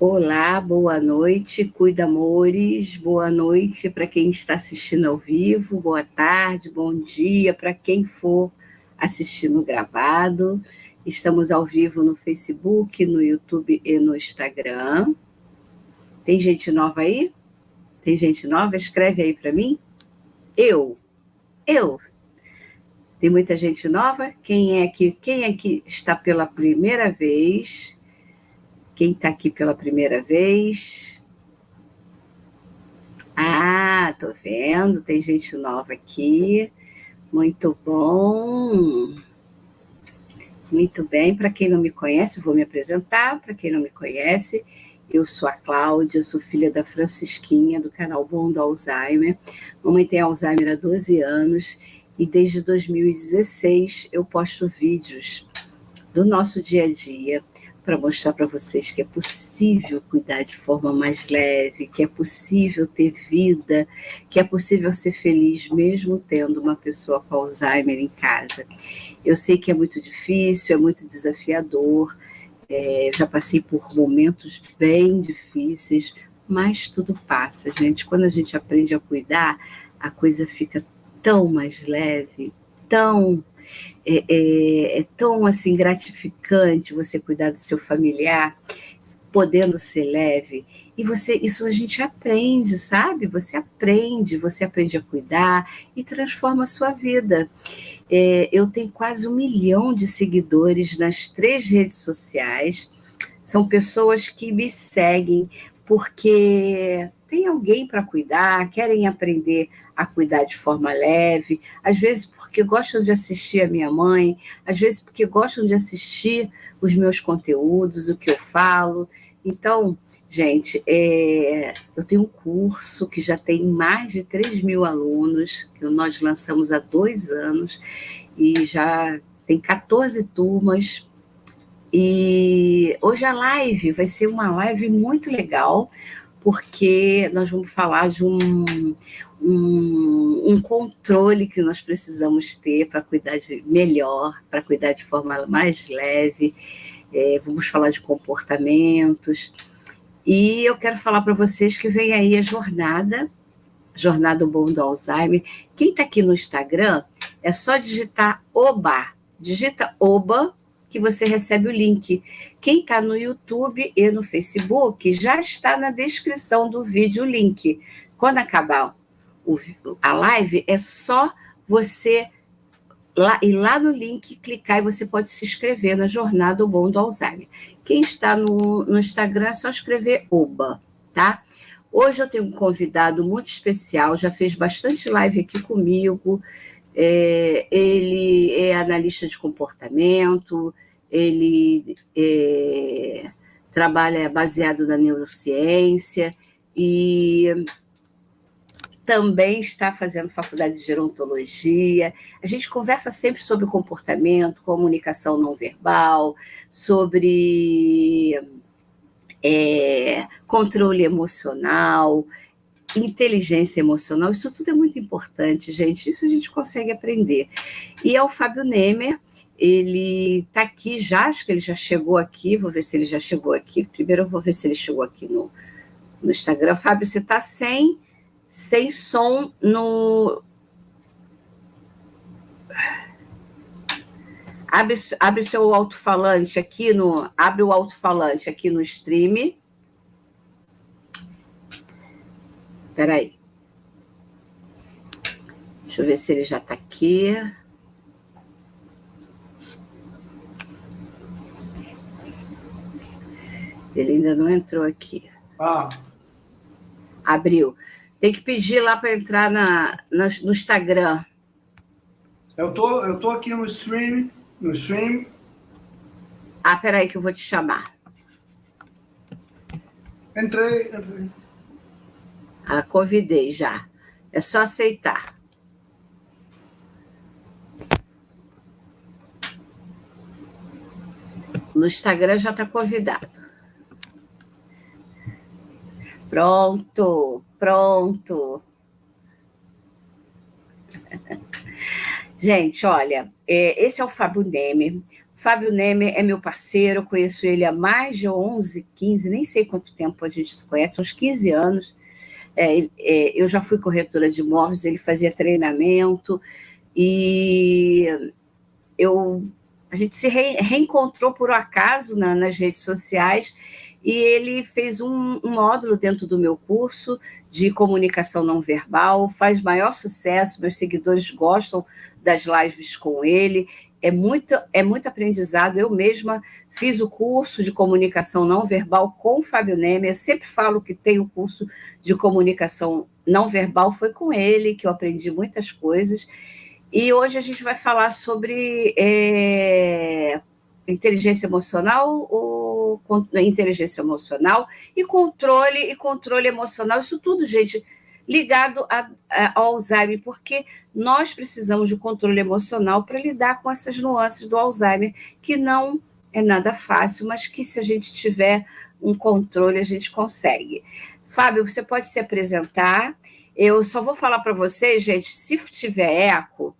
Olá, boa noite, cuida amores, boa noite para quem está assistindo ao vivo, boa tarde, bom dia para quem for assistindo gravado. Estamos ao vivo no Facebook, no YouTube e no Instagram. Tem gente nova aí? Tem gente nova? Escreve aí para mim. Eu. Tem muita gente nova? Quem é que está pela primeira vez? Quem está aqui pela primeira vez? Ah, tô vendo, tem gente nova aqui. Muito bom. Muito bem. Para quem não me conhece, vou me apresentar. Para quem não me conhece, eu sou a Cláudia, sou filha da Francisquinha, do canal Bom do Alzheimer. Mamãe tem Alzheimer há 12 anos e desde 2016 eu posto vídeos do nosso dia a dia para mostrar para vocês que é possível cuidar de forma mais leve, que é possível ter vida, que é possível ser feliz mesmo tendo uma pessoa com Alzheimer em casa. Eu sei que é muito difícil, é muito desafiador, já passei por momentos bem difíceis, mas tudo passa, gente. Quando a gente aprende a cuidar, a coisa fica tão mais leve, tão é tão assim gratificante você cuidar do seu familiar, podendo ser leve. E isso a gente aprende, sabe? Você aprende a cuidar e transforma a sua vida. Eu tenho quase 1 milhão de seguidores nas 3 redes sociais. São pessoas que me seguem porque tem alguém para cuidar, querem aprender a cuidar de forma leve, às vezes porque gostam de assistir a minha mãe, às vezes porque gostam de assistir os meus conteúdos, o que eu falo. Então, gente, eu tenho um curso que já tem mais de 3.000 alunos, que nós lançamos há 2 anos, e já tem 14 turmas. E hoje a live vai ser uma live muito legal, porque nós vamos falar de um controle que nós precisamos ter para cuidar melhor, para cuidar de forma mais leve. Vamos falar de comportamentos. E eu quero falar para vocês que vem aí a Jornada Bom do Alzheimer. Quem está aqui no Instagram, é só digitar OBA. Digita OBA, que você recebe o link. Quem está no YouTube e no Facebook, já está na descrição do vídeo o link. Quando acabar a live, é só você ir lá no link, clicar e você pode se inscrever na Jornada Bom do Alzheimer. Quem está no Instagram, é só escrever OBA, tá? Hoje eu tenho um convidado muito especial, já fez bastante live aqui comigo. Ele é analista de comportamento, ele trabalha baseado na neurociência e também está fazendo faculdade de gerontologia. A gente conversa sempre sobre comportamento, comunicação não verbal, sobre controle emocional, inteligência emocional. Isso tudo é muito importante, gente. Isso a gente consegue aprender. E é o Fábio Nemer. Ele está aqui já, acho que ele já chegou aqui. Vou ver se ele já chegou aqui. Primeiro eu vou ver se ele chegou aqui no Instagram. Fábio, você está sem som no... Abre seu alto-falante aqui no... Abre o alto-falante aqui no stream. Espera aí. Deixa eu ver se ele já está aqui. Ele ainda não entrou aqui. Abriu. Tem que pedir lá para entrar no Instagram. Eu tô aqui no stream. Peraí que eu vou te chamar. Entrei. Convidei já. É só aceitar. No Instagram já está convidado. Pronto. Gente, olha, esse é o Fábio Neme. Fábio Neme é meu parceiro, eu conheço ele há mais de 11, 15, nem sei quanto tempo a gente se conhece, uns 15 anos. Eu já fui corretora de imóveis, ele fazia treinamento, e eu, a gente se reencontrou por acaso nas redes sociais, e ele fez um módulo dentro do meu curso de comunicação não verbal, faz maior sucesso, meus seguidores gostam das lives com ele, é muito aprendizado. Eu mesma fiz o curso de comunicação não verbal com o Fábio Neme, eu sempre falo que tem o curso de comunicação não verbal, foi com ele que eu aprendi muitas coisas, e hoje a gente vai falar sobre inteligência emocional, inteligência emocional e controle emocional. Isso tudo, gente, ligado ao Alzheimer, porque nós precisamos de controle emocional para lidar com essas nuances do Alzheimer, que não é nada fácil, mas que se a gente tiver um controle, a gente consegue. Fábio, você pode se apresentar. Eu só vou falar para vocês, gente, se tiver eco,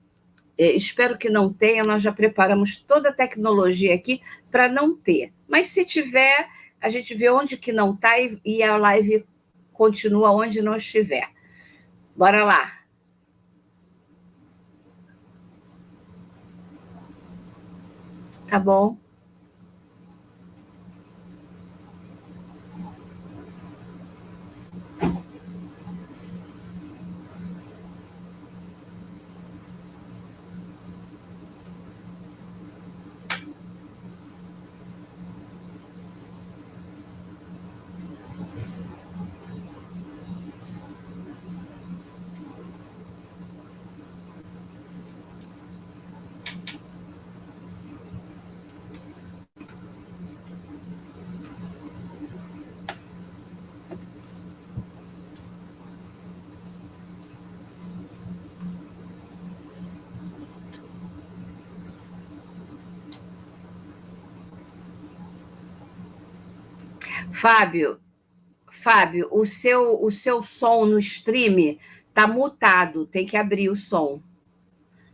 espero que não tenha, nós já preparamos toda a tecnologia aqui para não ter. Mas se tiver, a gente vê onde que não está e a live continua onde não estiver. Bora lá. Tá bom? Fábio, o seu som no stream tá mutado, tem que abrir o som.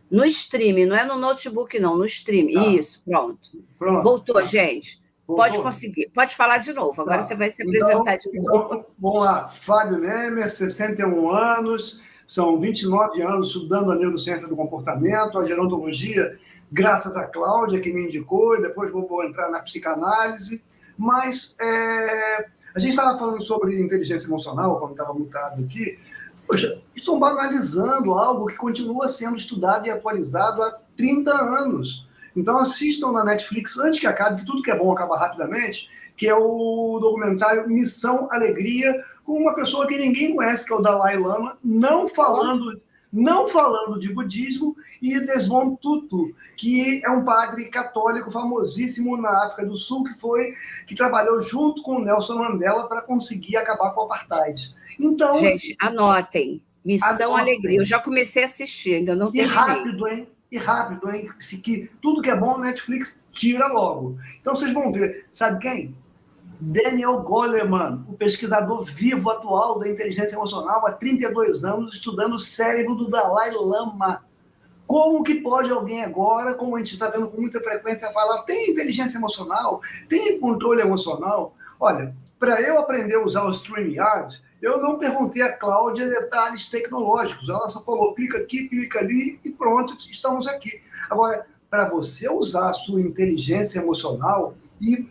No stream, não é no notebook, não, no stream. Tá. Isso, pronto. Voltou, tá. Gente. Voltou. Pode conseguir. Pode falar de novo. Agora você vai se apresentar de novo. Então, vamos lá. Fábio Neme, 61 anos, são 29 anos estudando a neurociência do comportamento, a gerontologia, graças a Cláudia, que me indicou, e depois vou entrar na psicanálise. Mas a gente estava falando sobre inteligência emocional, quando estava mutado aqui. Poxa, estão banalizando algo que continua sendo estudado e atualizado há 30 anos. Então assistam na Netflix, antes que acabe, que tudo que é bom acaba rapidamente, que é o documentário Missão Alegria, com uma pessoa que ninguém conhece, que é o Dalai Lama, não falando de budismo, e Desmond Tutu, que é um padre católico famosíssimo na África do Sul, que trabalhou junto com o Nelson Mandela para conseguir acabar com o apartheid. Então, gente, anotem. Missão Alegria. Eu já comecei a assistir, ainda não terminei. E rápido, hein? Que tudo que é bom, Netflix tira logo. Então vocês vão ver. Sabe quem? Daniel Goleman, o pesquisador vivo atual da inteligência emocional, há 32 anos, estudando o cérebro do Dalai Lama. Como que pode alguém agora, como a gente está vendo com muita frequência, falar tem inteligência emocional, tem controle emocional? Olha, para eu aprender a usar o StreamYard, eu não perguntei a Cláudia detalhes tecnológicos. Ela só falou, clica aqui, clica ali e pronto, estamos aqui. Agora, para você usar a sua inteligência emocional e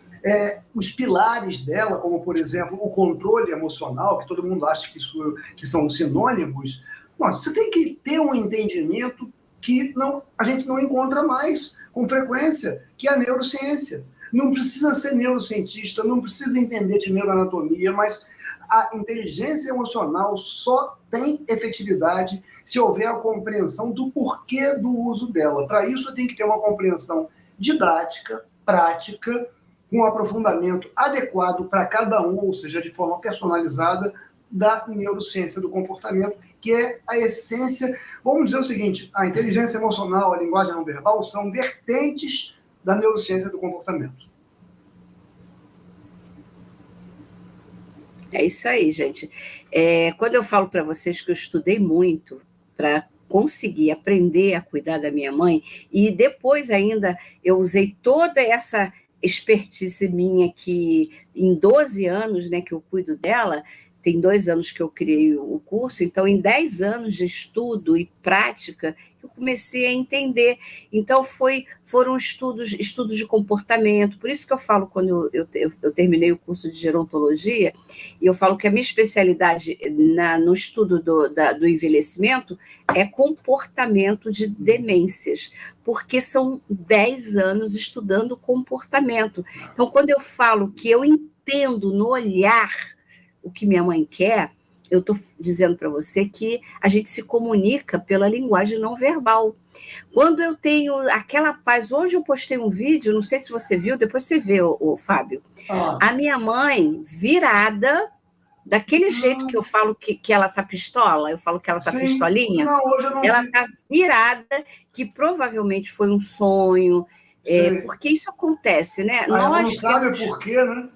os pilares dela, como, por exemplo, o controle emocional, que todo mundo acha que são sinônimos, você tem que ter um entendimento que a gente não encontra mais com frequência, que é a neurociência. Não precisa ser neurocientista, não precisa entender de neuroanatomia, mas a inteligência emocional só tem efetividade se houver a compreensão do porquê do uso dela. Para isso, tem que ter uma compreensão didática, prática, com um aprofundamento adequado para cada um, ou seja, de forma personalizada, da neurociência do comportamento, que é a essência. Vamos dizer o seguinte, a inteligência emocional, a linguagem não verbal, são vertentes da neurociência do comportamento. É isso aí, gente. Quando eu falo para vocês que eu estudei muito para consegui aprender a cuidar da minha mãe, e depois ainda eu usei toda essa expertise minha que em 12 anos, né, que eu cuido dela, tem 2 anos que eu criei o curso, então em 10 anos de estudo e prática, eu comecei a entender. Então foram estudos de comportamento, por isso que eu falo, quando eu terminei o curso de gerontologia, e eu falo que a minha especialidade no estudo do envelhecimento é comportamento de demências, porque são 10 anos estudando comportamento. Então, quando eu falo que eu entendo no olhar o que minha mãe quer, eu estou dizendo para você que a gente se comunica pela linguagem não verbal. Quando eu tenho aquela paz, hoje eu postei um vídeo, não sei se você viu, depois você vê, Fábio, a minha mãe virada, daquele jeito que eu falo que ela tá pistola, eu falo que ela tá pistolinha, não, hoje eu não ela vi. tá virada, que provavelmente foi um sonho, porque isso acontece, né? Ela não sabe por quê, né?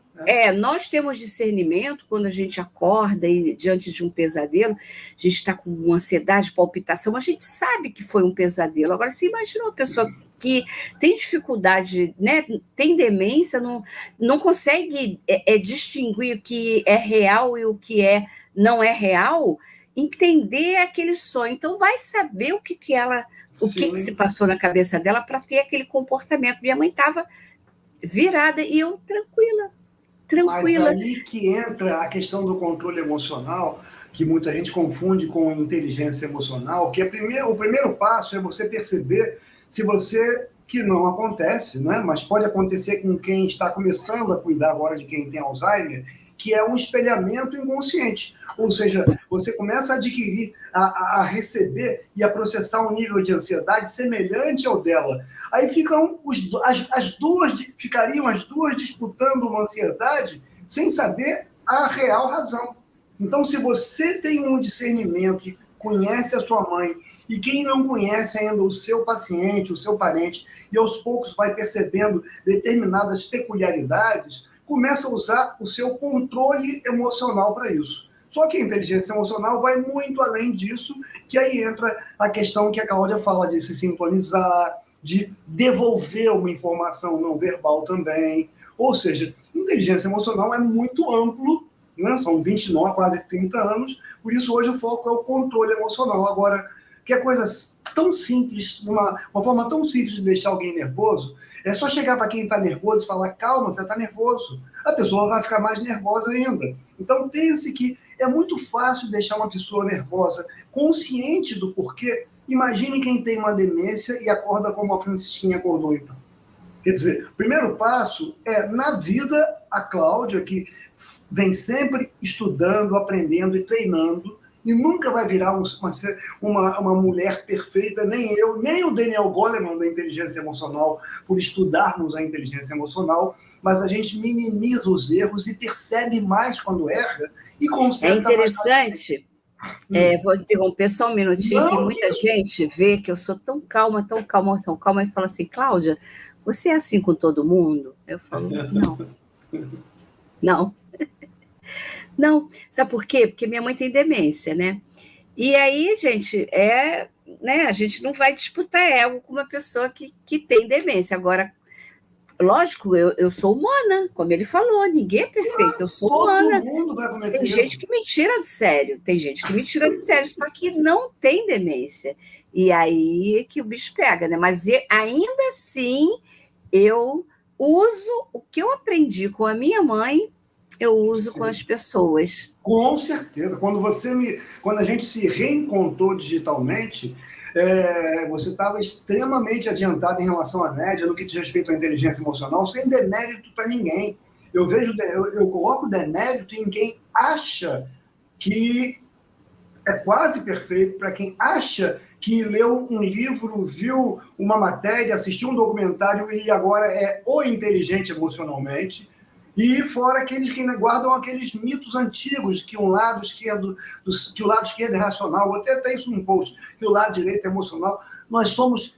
Nós temos discernimento quando a gente acorda e diante de um pesadelo, a gente está com uma ansiedade, palpitação, mas a gente sabe que foi um pesadelo. Agora, você imagina uma pessoa que tem dificuldade, né, tem demência, não consegue distinguir o que é real e o que não é real, entender aquele sonho. Então, vai saber o que se passou na cabeça dela para ter aquele comportamento. Minha mãe estava virada e eu tranquila. Mas aí que entra a questão do controle emocional, que muita gente confunde com inteligência emocional, que o primeiro passo é você perceber se você, que não acontece, né? Mas pode acontecer com quem está começando a cuidar agora de quem tem Alzheimer, que é um espelhamento inconsciente. Ou seja, você começa a adquirir, a receber e a processar um nível de ansiedade semelhante ao dela. Aí ficariam as duas disputando uma ansiedade sem saber a real razão. Então, se você tem um discernimento e conhece a sua mãe, e quem não conhece ainda o seu paciente, o seu parente, e aos poucos vai percebendo determinadas peculiaridades, começa a usar o seu controle emocional para isso. Só que a inteligência emocional vai muito além disso, que aí entra a questão que a Cláudia fala de se sintonizar, de devolver uma informação não verbal também. Ou seja, inteligência emocional é muito amplo, né? São 29, quase 30 anos, por isso hoje o foco é o controle emocional. Agora, que é coisa tão simples, uma forma tão simples de deixar alguém nervoso, é só chegar para quem está nervoso e falar, calma, você está nervoso. A pessoa vai ficar mais nervosa ainda. Então, pense que é muito fácil deixar uma pessoa nervosa, consciente do porquê. Imagine quem tem uma demência e acorda como a Francisquinha acordou, então. Quer dizer, o primeiro passo é, na vida, a Cláudia, que vem sempre estudando, aprendendo e treinando, e nunca vai virar uma mulher perfeita, nem eu, nem o Daniel Goleman da inteligência emocional, por estudarmos a inteligência emocional, mas a gente minimiza os erros e percebe mais quando erra e consegue. É interessante, vou interromper só um minutinho, que muita gente vê que eu sou tão calma, e fala assim, Cláudia, você é assim com todo mundo? Eu falo, não. Não, sabe por quê? Porque minha mãe tem demência, né? E aí, gente, né, a gente não vai disputar ego com uma pessoa que tem demência. Agora, lógico, eu sou humana, como ele falou, ninguém é perfeito, eu sou humana. Todo mundo vai cometer. Tem gente que me tira do sério, só que não tem demência. E aí que o bicho pega, né? Mas ainda assim, eu uso o que eu aprendi com a minha mãe, eu uso com as pessoas. Com certeza. Quando a gente se reencontrou digitalmente, você estava extremamente adiantado em relação à média no que diz respeito à inteligência emocional, sem demérito para ninguém. Eu coloco demérito em quem acha que é quase perfeito, para quem acha que leu um livro, viu uma matéria, assistiu um documentário e agora é o inteligente emocionalmente. E fora aqueles que guardam aqueles mitos antigos, que o lado esquerdo é racional, vou até isso num post, que o lado direito é emocional. Nós somos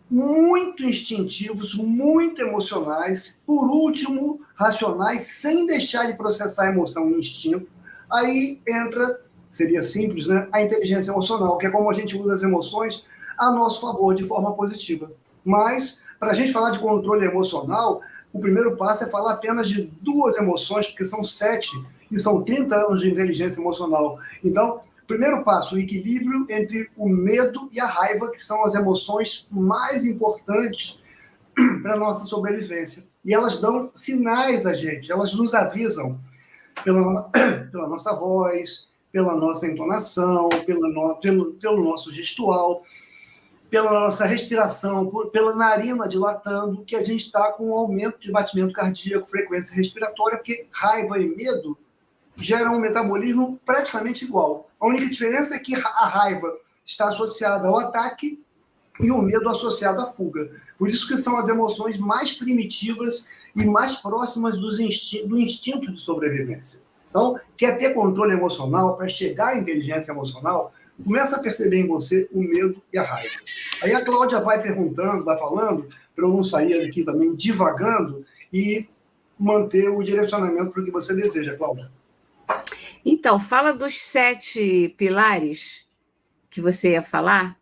muito instintivos, muito emocionais, por último, racionais, sem deixar de processar a emoção e instinto. Aí entra seria simples, né? A inteligência emocional, que é como a gente usa as emoções a nosso favor, de forma positiva. Mas, para a gente falar de controle emocional, o primeiro passo é falar apenas de 2 emoções, porque são 7 e são 30 anos de inteligência emocional. Então, primeiro passo, o equilíbrio entre o medo e a raiva, que são as emoções mais importantes para a nossa sobrevivência. E elas dão sinais da gente, elas nos avisam pela nossa voz, pela nossa entonação, pelo nosso gestual, pela nossa respiração, pela narina dilatando, que a gente está com um aumento de batimento cardíaco, frequência respiratória, porque raiva e medo geram um metabolismo praticamente igual. A única diferença é que a raiva está associada ao ataque e o medo associado à fuga. Por isso que são as emoções mais primitivas e mais próximas do instinto de sobrevivência. Então, quer ter controle emocional, para chegar à inteligência emocional, começa a perceber em você o medo e a raiva. Aí a Cláudia vai perguntando, vai falando, para eu não sair aqui também divagando e manter o direcionamento para o que você deseja, Cláudia. Então, fala dos 7 pilares que você ia falar.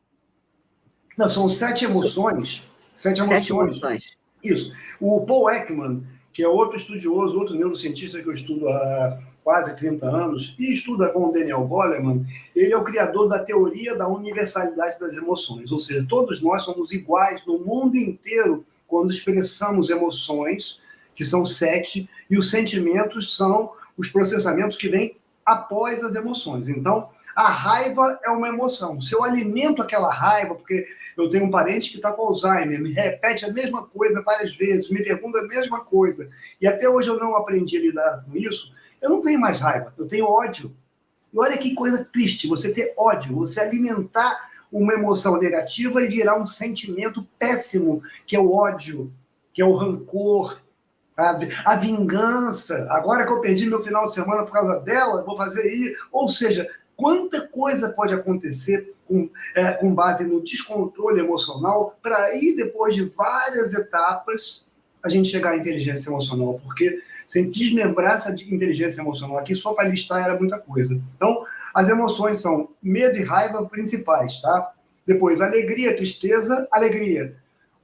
Não, são 7 emoções. 7 emoções. 7 emoções. Isso. O Paul Ekman, que é outro estudioso, outro neurocientista que eu estudo há quase 30 anos, e estuda com o Daniel Goleman, ele é o criador da teoria da universalidade das emoções, ou seja, todos nós somos iguais no mundo inteiro quando expressamos emoções, que são 7, e os sentimentos são os processamentos que vêm após as emoções. Então, a raiva é uma emoção. Se eu alimento aquela raiva, porque eu tenho um parente que está com Alzheimer, me repete a mesma coisa várias vezes, me pergunta a mesma coisa, e até hoje eu não aprendi a lidar com isso, eu não tenho mais raiva, eu tenho ódio. E olha que coisa triste, você ter ódio, você alimentar uma emoção negativa e virar um sentimento péssimo, que é o ódio, que é o rancor, a vingança. Agora que eu perdi meu final de semana por causa dela, vou fazer isso. Ou seja, quanta coisa pode acontecer com base no descontrole emocional para aí, depois de várias etapas, a gente chegar à inteligência emocional. Porque sem desmembrar essa inteligência emocional aqui, só para listar era muita coisa. Então, as emoções são medo e raiva principais, tá? Depois, alegria, tristeza, alegria.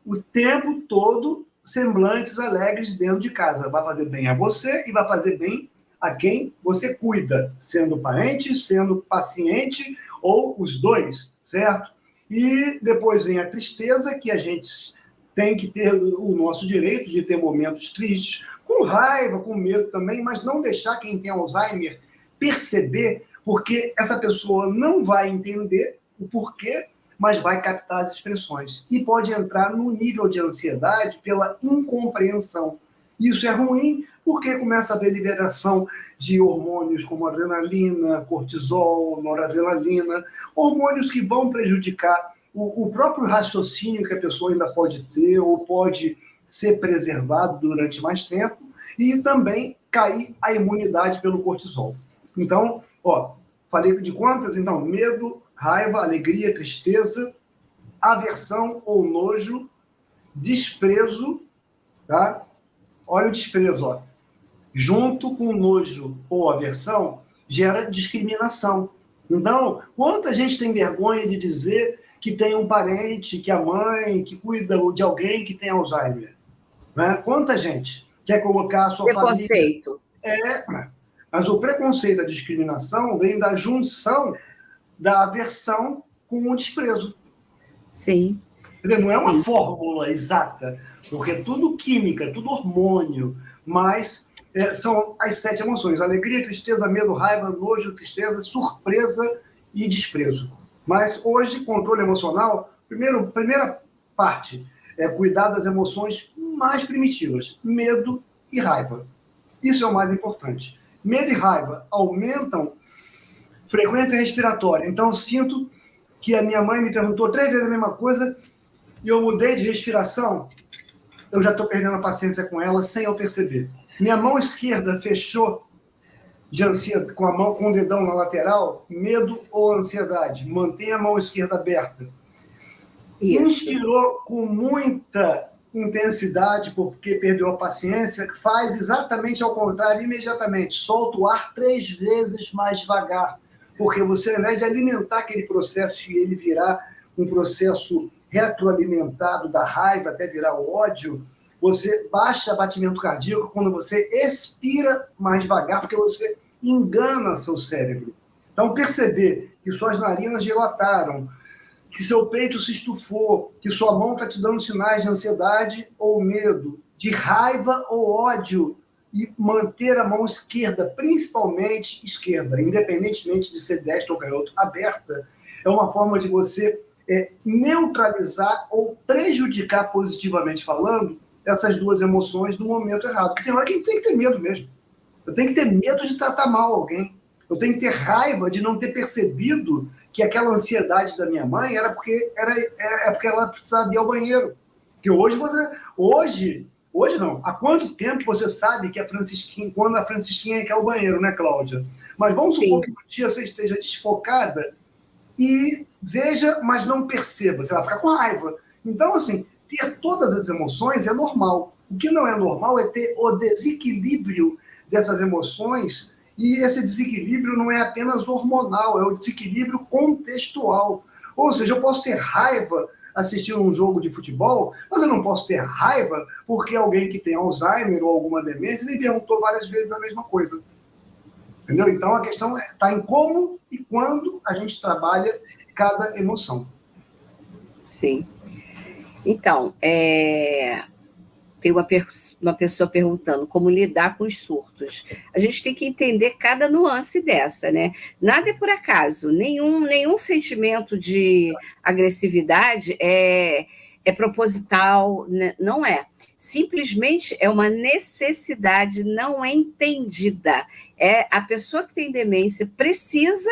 O tempo todo, semblantes alegres dentro de casa. Vai fazer bem a você e vai fazer bem a quem você cuida, sendo parente, sendo paciente ou os dois, certo? E depois vem a tristeza, que a gente tem que ter o nosso direito de ter momentos tristes, com raiva, com medo também, mas não deixar quem tem Alzheimer perceber, porque essa pessoa não vai entender o porquê, mas vai captar as expressões. E pode entrar no nível de ansiedade pela incompreensão. Isso é ruim, porque começa a haver liberação de hormônios como adrenalina, cortisol, noradrenalina, hormônios que vão prejudicar o próprio raciocínio que a pessoa ainda pode ter ou pode ser preservado durante mais tempo e também cair a imunidade pelo cortisol. Então, falei de quantas? Então, medo, raiva, alegria, tristeza, aversão ou nojo, desprezo, tá? Olha o desprezo, junto com nojo ou aversão, gera discriminação. Então, quanta gente tem vergonha de dizer que tem um parente, que a mãe, que cuida de alguém que tem Alzheimer? Né? Quanta gente quer colocar a sua preconceito. família... Mas o preconceito, a discriminação, vem da junção da aversão com o desprezo. Sim. Não é uma fórmula exata, porque é tudo química, tudo hormônio, mas são as 7 emoções: alegria, tristeza, medo, raiva, nojo, tristeza, surpresa e desprezo. Mas hoje, controle emocional, primeira parte é cuidar das emoções mais primitivas, medo e raiva. Isso é o mais importante. Medo e raiva aumentam frequência respiratória. Então, eu sinto que a minha mãe me perguntou 3 vezes a mesma coisa e eu mudei de respiração, eu já estou perdendo a paciência com ela sem eu perceber. Minha mão esquerda fechou com o dedão na lateral, medo ou ansiedade. Mantenha a mão esquerda aberta. Isso. Inspirou com muita intensidade, porque perdeu a paciência, faz exatamente ao contrário, imediatamente. Solta o ar 3 vezes mais devagar. Porque você, ao invés de alimentar aquele processo e ele virar um processo retroalimentado da raiva até virar o ódio, você baixa batimento cardíaco quando você expira mais devagar, porque você engana seu cérebro. Então, perceber que suas narinas dilataram, que seu peito se estufou, que sua mão está te dando sinais de ansiedade ou medo, de raiva ou ódio, e manter a mão esquerda, principalmente esquerda, independentemente de ser destra ou canhoto, aberta, é uma forma de você neutralizar ou prejudicar, positivamente falando, essas duas emoções no momento errado. Porque tem hora que a gente tem que ter medo mesmo. Eu tenho que ter medo de tratar mal alguém. Eu tenho que ter raiva de não ter percebido que aquela ansiedade da minha mãe era porque ela precisava ir ao banheiro. Porque hoje não. Há quanto tempo você sabe que quando a Francisquinha quer ao banheiro, né, Cláudia? Mas vamos supor que um dia você esteja desfocada e veja, mas não perceba. Você vai ficar com raiva. Então, assim, ter todas as emoções é normal. O que não é normal é ter o desequilíbrio dessas emoções, e esse desequilíbrio não é apenas hormonal, é o desequilíbrio contextual. Ou seja, eu posso ter raiva assistindo um jogo de futebol, mas eu não posso ter raiva porque alguém que tem Alzheimer ou alguma demência me perguntou várias vezes a mesma coisa. Entendeu? Então a questão está em como e quando a gente trabalha cada emoção. Sim. Então, tem uma pessoa perguntando como lidar com os surtos. A gente tem que entender cada nuance dessa, né? Nada é por acaso, nenhum sentimento de agressividade é proposital, né? Não é. Simplesmente é uma necessidade não entendida. A pessoa que tem demência precisa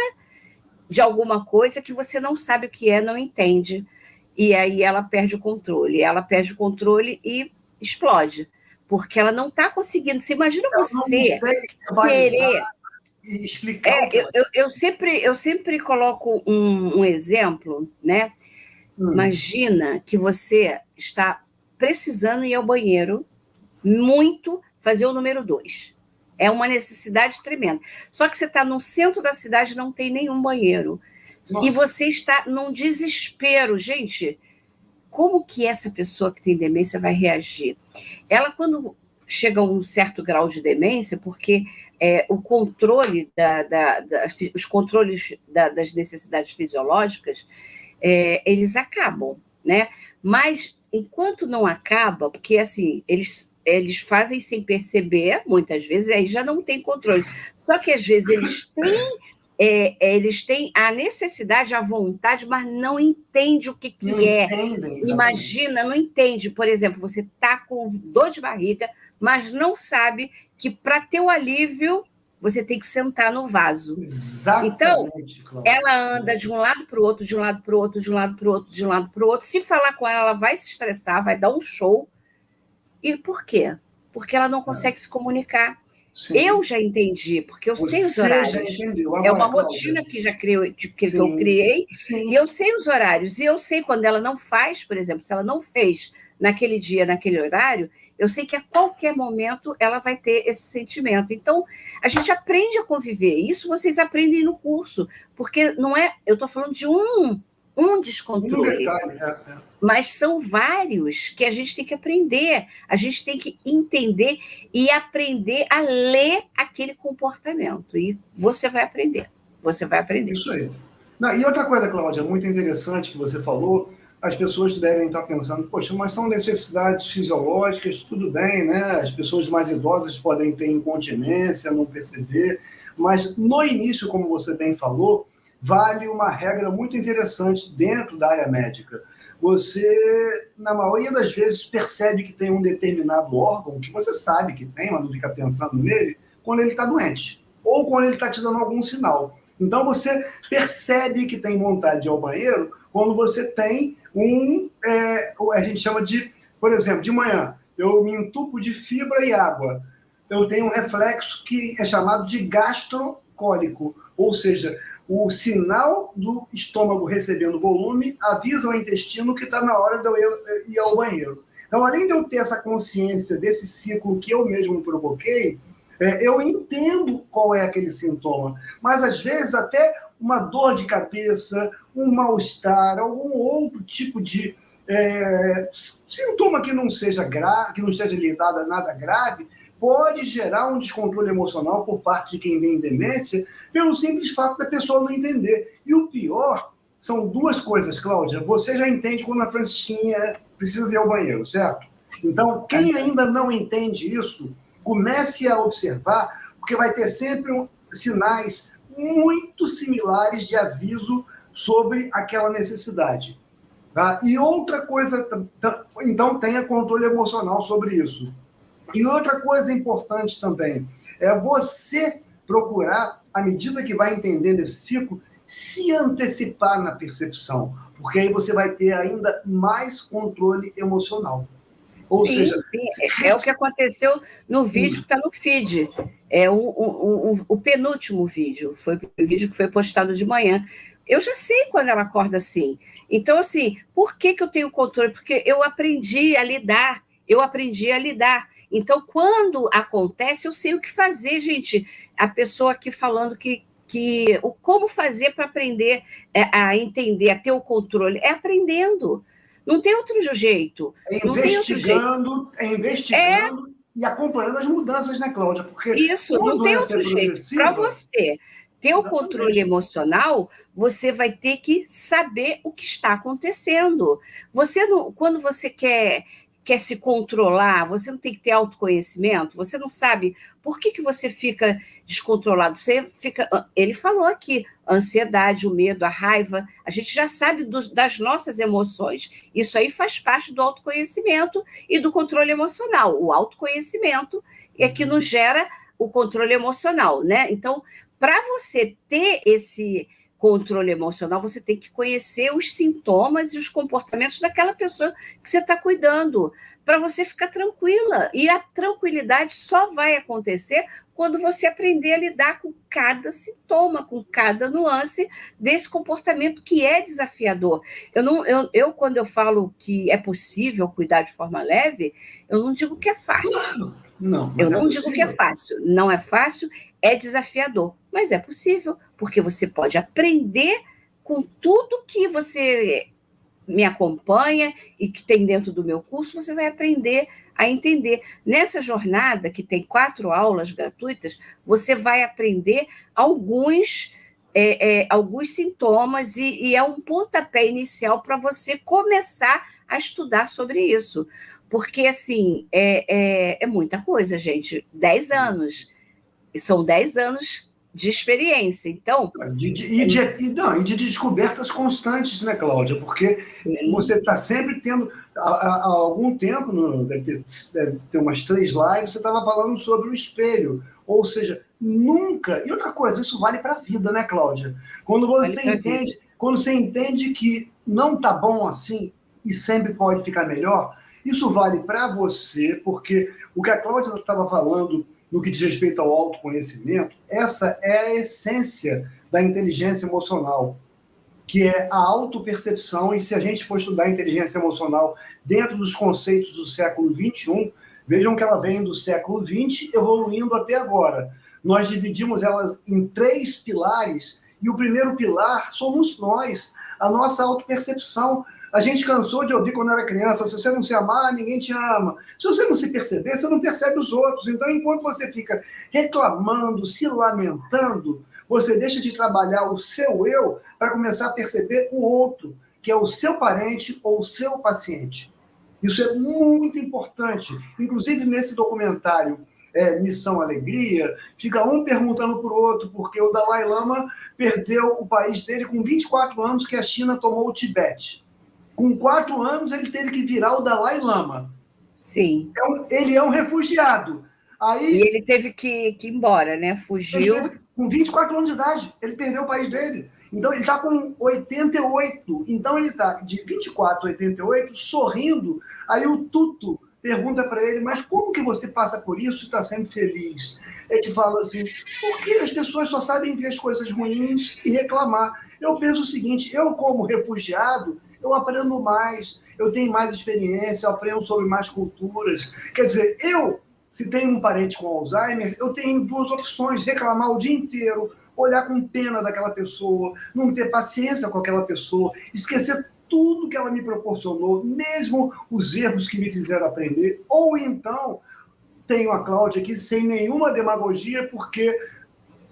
de alguma coisa que você não sabe o que é, não entende. E aí ela perde o controle. Ela perde o controle e explode, porque ela não está conseguindo. Você imagina você querer e explicar. Eu sempre coloco um exemplo, né? Imagina que você está precisando ir ao banheiro muito, fazer o número 2. É uma necessidade tremenda. Só que você está no centro da cidade, não tem nenhum banheiro. Nossa. E você está num desespero. Gente, como que essa pessoa que tem demência vai reagir? Ela, quando chega a um certo grau de demência, porque o controle os controles das necessidades fisiológicas, eles acabam, né? Mas enquanto não acaba, porque assim, eles fazem sem perceber, muitas vezes, aí já não tem controle. Só que às vezes eles têm a necessidade, a vontade, mas não entende o que é. Imagina, não entende. Por exemplo, você está com dor de barriga, mas não sabe que para ter o alívio, você tem que sentar no vaso. Exatamente. Então, ela anda de um lado para o outro, de um lado para o outro, de um lado para o outro, de um lado para o outro. Se falar com ela vai se estressar, vai dar um show. E por quê? Porque ela não consegue se comunicar. Sim. Eu já entendi, porque eu sei os horários. Já entendeu. Agora, é uma rotina que eu criei, sim. E eu sei os horários. E eu sei quando ela não faz, por exemplo, se ela não fez naquele dia, naquele horário, eu sei que a qualquer momento ela vai ter esse sentimento. Então, a gente aprende a conviver. Isso vocês aprendem no curso, porque não é. Eu estou falando de um descontrole. Mas são vários que a gente tem que aprender. A gente tem que entender e aprender a ler aquele comportamento. E você vai aprender. Você vai aprender. Isso aí. Não, e outra coisa, Cláudia, muito interessante que você falou, as pessoas devem estar pensando, poxa, mas são necessidades fisiológicas, tudo bem, né? As pessoas mais idosas podem ter incontinência, não perceber, mas no início, como você bem falou, vale uma regra muito interessante dentro da área médica. Você, na maioria das vezes, percebe que tem um determinado órgão que você sabe que tem, mas não fica pensando nele, quando ele está doente, ou quando ele está te dando algum sinal. Então, você percebe que tem vontade de ir ao banheiro quando você tem a gente chama de, por exemplo, de manhã, eu me entupo de fibra e água. Eu tenho um reflexo que é chamado de gastrocólico, ou seja, o sinal do estômago recebendo volume avisa ao intestino que está na hora de eu ir ao banheiro. Então, além de eu ter essa consciência desse ciclo que eu mesmo provoquei, eu entendo qual é aquele sintoma. Mas, às vezes, até uma dor de cabeça, um mal-estar, algum outro tipo de sintoma que não seja grave, que não esteja ligado a nada grave, pode gerar um descontrole emocional por parte de quem vem em demência, pelo simples fato da pessoa não entender. E o pior são duas coisas, Cláudia. Você já entende quando a Francisquinha precisa ir ao banheiro, certo? Então, quem ainda não entende isso, comece a observar, porque vai ter sempre sinais muito similares de aviso sobre aquela necessidade. Tá? E outra coisa, então tenha controle emocional sobre isso. E outra coisa importante também é você procurar, à medida que vai entendendo esse ciclo, se antecipar na percepção, porque aí você vai ter ainda mais controle emocional. Ou seja, é o que aconteceu no vídeo que está no feed. É o penúltimo vídeo, foi o vídeo que foi postado de manhã. Eu já sei quando ela acorda assim. Então, assim, por que eu tenho controle? Porque eu aprendi a lidar. Então, quando acontece, eu sei o que fazer, gente. A pessoa aqui falando como fazer para aprender a entender, a ter o controle. É aprendendo. Não tem outro jeito. Investigando e acompanhando as mudanças, né, Cláudia? Porque isso, não tem outro jeito. Para você ter o controle emocional, você vai ter que saber o que está acontecendo. Quando você quer se controlar, você não tem que ter autoconhecimento, você não sabe por que você fica descontrolado. Ele falou aqui, a ansiedade, o medo, a raiva, a gente já sabe das nossas emoções. Isso aí faz parte do autoconhecimento e do controle emocional. O autoconhecimento é que nos gera o controle emocional, né? Então, para você ter esse controle emocional, você tem que conhecer os sintomas e os comportamentos daquela pessoa que você está cuidando, para você ficar tranquila. E a tranquilidade só vai acontecer quando você aprender a lidar com cada sintoma, com cada nuance desse comportamento que é desafiador. Quando eu falo que é possível cuidar de forma leve, eu não digo que é fácil. Claro. Não, eu não digo que é fácil. Não é fácil, é desafiador, mas é possível, porque você pode aprender com tudo que você me acompanha e que tem dentro do meu curso, você vai aprender a entender. Nessa jornada, que tem 4 aulas gratuitas, você vai aprender alguns sintomas e é um pontapé inicial para você começar a estudar sobre isso. Porque, assim, é muita coisa, gente. 10 anos. São 10 anos de experiência. Então... E de descobertas constantes, né, Cláudia? Porque você está sempre tendo... Há algum tempo, deve ter umas 3 lives, você estava falando sobre o espelho. Ou seja, nunca... E outra coisa, isso vale para a vida, né, Cláudia? Quando você entende que não está bom assim e sempre pode ficar melhor, isso vale para você, porque o que a Cláudia estava falando no que diz respeito ao autoconhecimento, essa é a essência da inteligência emocional, que é a autopercepção. E se a gente for estudar a inteligência emocional dentro dos conceitos do século XXI, vejam que ela vem do século XX evoluindo até agora. Nós dividimos elas em 3 pilares, e o primeiro pilar somos nós, a nossa autopercepção. A gente cansou de ouvir quando era criança: se você não se amar, ninguém te ama. Se você não se perceber, você não percebe os outros. Então, enquanto você fica reclamando, se lamentando, você deixa de trabalhar o seu eu para começar a perceber o outro, que é o seu parente ou o seu paciente. Isso é muito importante. Inclusive, nesse documentário Missão Alegria, fica um perguntando para o outro, porque o Dalai Lama perdeu o país dele com 24 anos, que a China tomou o Tibete. Com 4 anos, ele teve que virar o Dalai Lama. Sim. Ele é um refugiado. Aí, e ele teve que ir embora, né? Fugiu. Com 24 anos de idade, ele perdeu o país dele. Então, ele está com 88. Então, ele está de 24 a 88, sorrindo. Aí o Tuto pergunta para ele: mas como que você passa por isso e está sempre feliz? Ele fala assim: porque as pessoas só sabem ver as coisas ruins e reclamar. Eu penso o seguinte: eu, como refugiado, eu aprendo mais, eu tenho mais experiência, eu aprendo sobre mais culturas. Quer dizer, se tenho um parente com Alzheimer, eu tenho 2 opções: reclamar o dia inteiro olhar com pena daquela pessoa, não ter paciência com aquela pessoa, esquecer tudo que ela me proporcionou, mesmo os erros que me fizeram aprender, ou então tenho a Cláudia aqui sem nenhuma demagogia, porque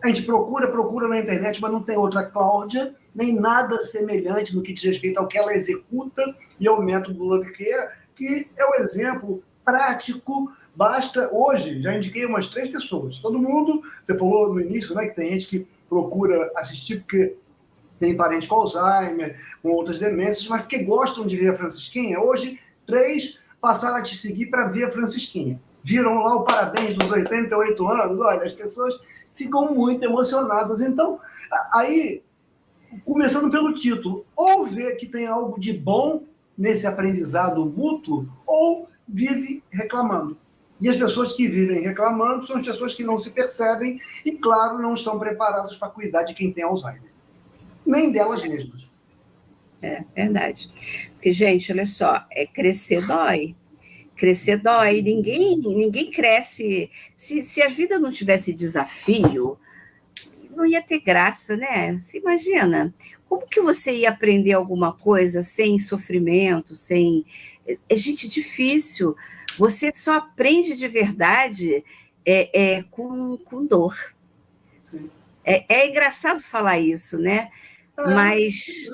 a gente procura na internet, mas não tem outra Cláudia, nem nada semelhante no que diz respeito ao que ela executa e ao método Love Care, que é o exemplo prático. Basta, hoje, já indiquei umas 3 pessoas. Todo mundo, você falou no início, né, que tem gente que procura assistir porque tem parente com Alzheimer, com outras demências, mas porque gostam de ver a Francisquinha. Hoje, 3 passaram a te seguir para ver a Francisquinha. Viram lá o parabéns dos 88 anos. Olha, as pessoas ficam muito emocionadas. Então, aí, começando pelo título, ou vê que tem algo de bom nesse aprendizado mútuo, ou vive reclamando. E as pessoas que vivem reclamando são as pessoas que não se percebem e, claro, não estão preparadas para cuidar de quem tem Alzheimer. Nem delas mesmas. É verdade. Porque, gente, olha só, crescer dói. Crescer dói. Ninguém cresce. Se a vida não tivesse desafio, não ia ter graça, né? Você imagina, como que você ia aprender alguma coisa sem sofrimento, sem... gente, difícil. Você só aprende de verdade com dor. Sim. É engraçado falar isso, né? Mas...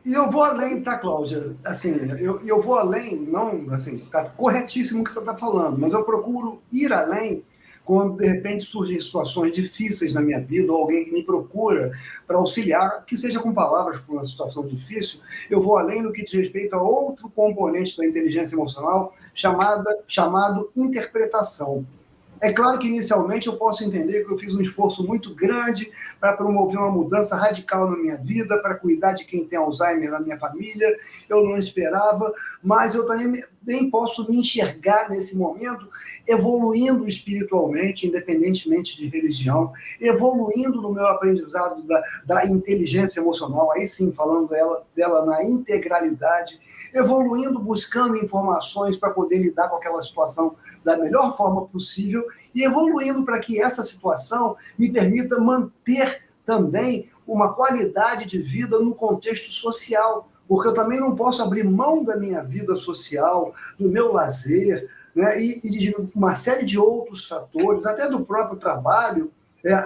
E eu vou além, tá, Cláudia? Assim, eu vou além, não, assim, tá corretíssimo o que você está falando, mas eu procuro ir além quando, de repente, surgem situações difíceis na minha vida, ou alguém que me procura para auxiliar, que seja com palavras para uma situação difícil, eu vou além no que diz respeito a outro componente da inteligência emocional, chamado interpretação. É claro que, inicialmente, eu posso entender que eu fiz um esforço muito grande para promover uma mudança radical na minha vida, para cuidar de quem tem Alzheimer na minha família. Eu não esperava, mas eu também posso me enxergar, nesse momento, evoluindo espiritualmente, independentemente de religião, evoluindo no meu aprendizado da inteligência emocional, aí sim, falando dela na integralidade, evoluindo, buscando informações para poder lidar com aquela situação da melhor forma possível, e evoluindo para que essa situação me permita manter também uma qualidade de vida no contexto social, porque eu também não posso abrir mão da minha vida social, do meu lazer, né, e de uma série de outros fatores, até do próprio trabalho,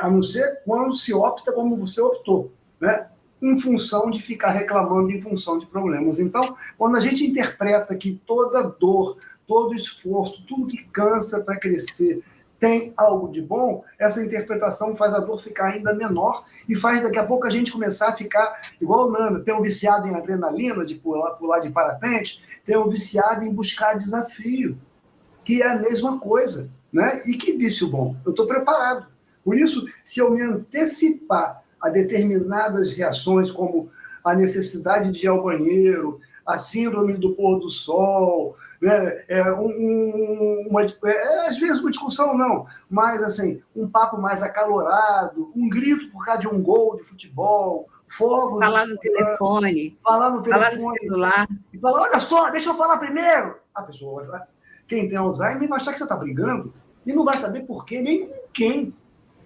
a não ser quando se opta como você optou, né, em função de ficar reclamando, em função de problemas. Então, quando a gente interpreta que toda dor, todo esforço, tudo que cansa para crescer, tem algo de bom, essa interpretação faz a dor ficar ainda menor e faz daqui a pouco a gente começar a ficar igual o Nanda, tem um viciado em adrenalina, de pular de parapente, tem um viciado em buscar desafio, que é a mesma coisa, né? E que vício bom, eu estou preparado. Por isso, se eu me antecipar a determinadas reações, como a necessidade de ir ao banheiro, a síndrome do pôr do sol, né? Às vezes uma discussão não, mas assim, um papo mais acalorado, um grito por causa de um gol de futebol, fogos... Falar no telefone, falar no celular. E falar, olha só, deixa eu falar primeiro. A pessoa vai falar, quem tem Alzheimer vai achar que você está brigando e não vai saber por quê, nem com quem.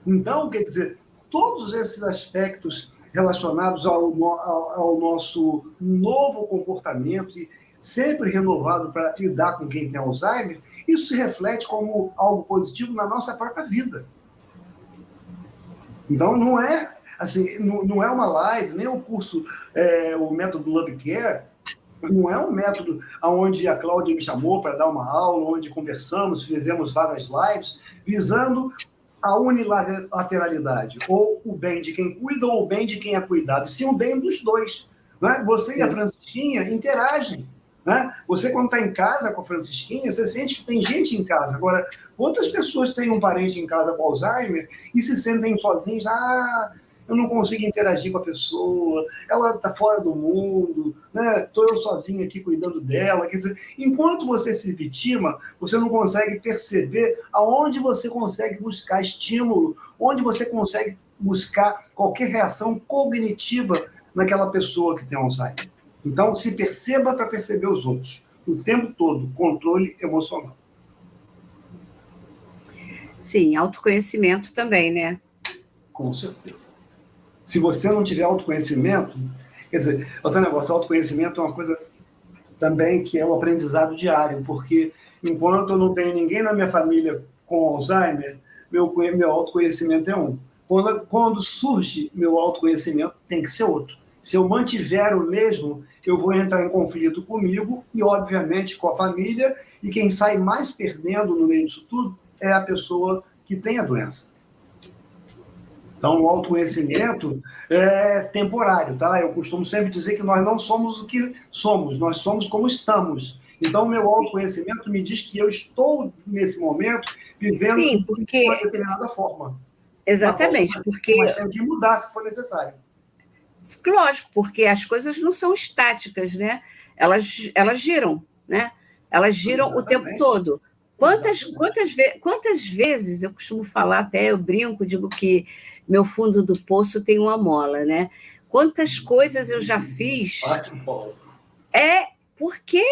Então, quer dizer, todos esses aspectos relacionados ao nosso novo comportamento, e sempre renovado para lidar com quem tem Alzheimer, isso se reflete como algo positivo na nossa própria vida. Então, não é assim, não é uma live, nem o curso, o método Love Care, não é um método onde a Cláudia me chamou para dar uma aula, onde conversamos, fizemos várias lives, visando a unilateralidade, ou o bem de quem cuida ou o bem de quem é cuidado, e sim o bem dos dois. Né? Você e a Francisquinha interagem. Né? Você, quando está em casa com a Francisquinha, você sente que tem gente em casa. Agora, quantas pessoas têm um parente em casa com Alzheimer e se sentem sozinhos? Eu não consigo interagir com a pessoa, ela está fora do mundo, né? Estou eu sozinho aqui cuidando dela. Quer dizer, enquanto você se vitima, você não consegue perceber aonde você consegue buscar estímulo, onde você consegue buscar qualquer reação cognitiva naquela pessoa que tem Alzheimer. Então, se perceba para perceber os outros. O tempo todo, controle emocional. Sim, autoconhecimento também, né? Com certeza. Se você não tiver autoconhecimento, quer dizer, outro negócio, autoconhecimento é uma coisa também que é um aprendizado diário, porque enquanto eu não tenho ninguém na minha família com Alzheimer, meu autoconhecimento é um. Quando surge meu autoconhecimento, tem que ser outro. Se eu mantiver o mesmo, eu vou entrar em conflito comigo e, obviamente, com a família, e quem sai mais perdendo no meio disso tudo é a pessoa que tem a doença. Então, o autoconhecimento é temporário, tá? Eu costumo sempre dizer que nós não somos o que somos, nós somos como estamos. Então, o meu autoconhecimento me diz que eu estou, nesse momento, vivendo Sim, de uma determinada forma. Exatamente, porque... Mas tenho que mudar se for necessário. Lógico, porque as coisas não são estáticas, né? Elas giram, né? Elas giram o tempo todo. Quantas vezes eu costumo falar, até eu brinco, digo que meu fundo do poço tem uma mola, né? Quantas coisas eu já fiz. Porque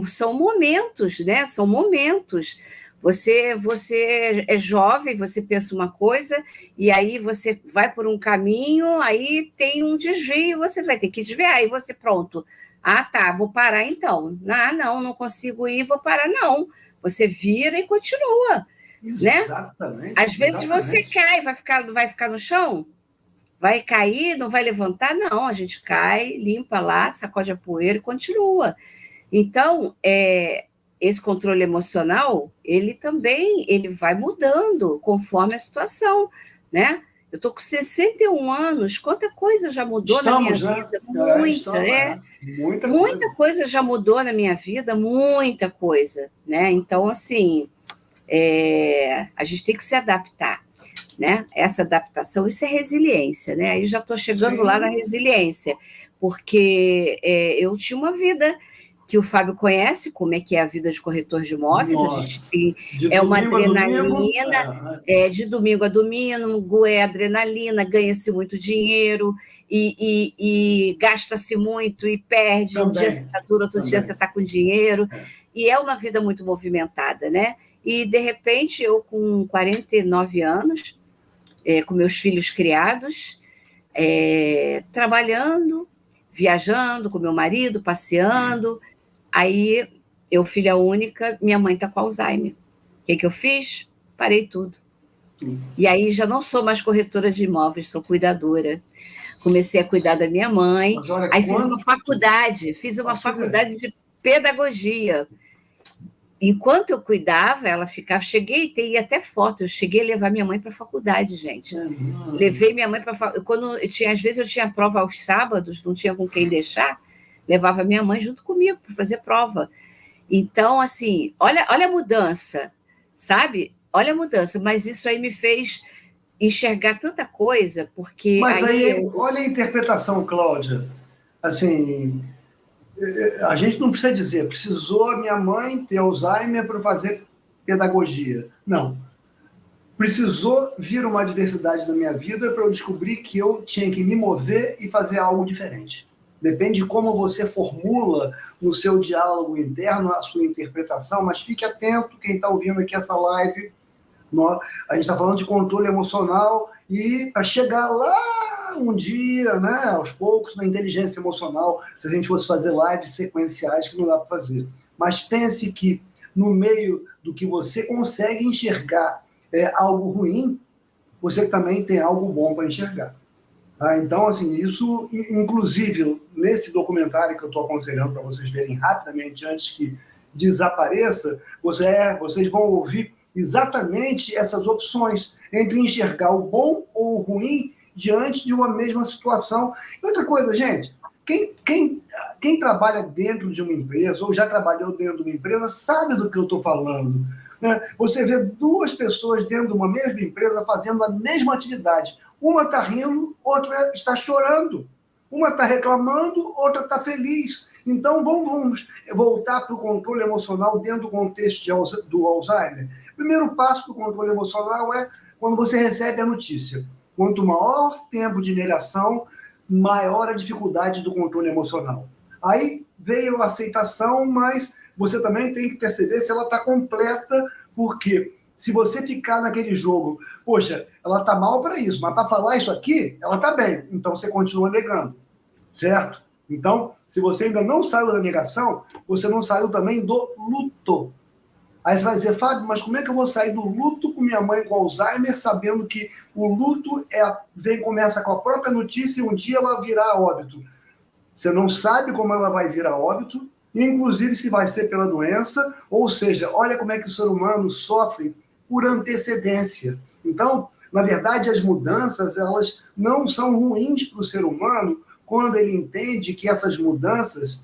são momentos, né? São momentos. Você é jovem, você pensa uma coisa, e aí você vai por um caminho, aí tem um desvio, você vai ter que desviar, aí você, pronto. Ah, tá, vou parar então. Ah, não consigo ir, vou parar, não. Você vira e continua. Exatamente. Né? Às vezes você cai, vai ficar no chão? Vai cair, não vai levantar? Não, a gente cai, limpa lá, sacode a poeira e continua. Então, esse controle emocional, ele vai mudando conforme a situação, né? Eu estou com 61 anos, quanta coisa já mudou na minha vida? Muita coisa já mudou na minha vida, muita coisa, né? Então, assim, a gente tem que se adaptar, né? Essa adaptação, isso é resiliência, né? Aí já estou chegando lá na resiliência, porque eu tinha uma vida que o Fábio conhece, como é que é a vida de corretor de imóveis. Nossa. A gente tem uma adrenalina, de domingo a domingo, é adrenalina, ganha-se muito dinheiro e gasta-se muito e perde. Um dia você está duro, outro dia você está com dinheiro. E é uma vida muito movimentada, né? E, de repente, eu com 49 anos, com meus filhos criados, trabalhando, viajando com meu marido, passeando. Aí, eu, filha única, minha mãe está com Alzheimer. O que eu fiz? Parei tudo. E aí já não sou mais corretora de imóveis, sou cuidadora. Comecei a cuidar da minha mãe. Aí fiz uma faculdade de pedagogia. Enquanto eu cuidava, ela ficava... Tem até foto, eu cheguei a levar minha mãe para a faculdade, gente. Levei minha mãe para a faculdade. Às vezes eu tinha prova aos sábados, não tinha com quem deixar, levava minha mãe junto comigo para fazer prova. Então, assim, olha a mudança, sabe? Olha a mudança, mas isso aí me fez enxergar tanta coisa, porque... Mas olha a interpretação, Cláudia. Assim... A gente não precisa dizer, precisou a minha mãe ter Alzheimer para fazer pedagogia. Não. Precisou vir uma adversidade na minha vida para eu descobrir que eu tinha que me mover e fazer algo diferente. Depende de como você formula no seu diálogo interno a sua interpretação, mas fique atento, quem está ouvindo aqui essa live, a gente está falando de controle emocional e para chegar lá um dia, né, aos poucos, na inteligência emocional, se a gente fosse fazer lives sequenciais, que não dá para fazer. Mas pense que no meio do que você consegue enxergar algo ruim, você também tem algo bom para enxergar. Então, assim, isso, inclusive, nesse documentário que eu estou aconselhando para vocês verem rapidamente, antes que desapareça, vocês vão ouvir exatamente essas opções entre enxergar o bom ou o ruim diante de uma mesma situação. E outra coisa, gente, quem trabalha dentro de uma empresa ou já trabalhou dentro de uma empresa sabe do que eu estou falando. Né? Você vê duas pessoas dentro de uma mesma empresa fazendo a mesma atividade. Uma está rindo, outra está chorando. Uma está reclamando, outra está feliz. Então, vamos voltar para o controle emocional dentro do contexto do Alzheimer. O primeiro passo do controle emocional é quando você recebe a notícia. Quanto maior tempo de negação, maior a dificuldade do controle emocional. Aí veio a aceitação, mas você também tem que perceber se ela está completa, porque Se você ficar naquele jogo, poxa, ela está mal para isso, mas para falar isso aqui, ela está bem. Então você continua negando, certo? Então, se você ainda não saiu da negação, você não saiu também do luto. Aí você vai dizer, Fábio, mas como é que eu vou sair do luto com minha mãe com Alzheimer, sabendo que o luto começa com a própria notícia e um dia ela virá a óbito? Você não sabe como ela vai vir a óbito, inclusive se vai ser pela doença, ou seja, olha como é que o ser humano sofre por antecedência. Então, na verdade, as mudanças, elas não são ruins para o ser humano quando ele entende que essas mudanças,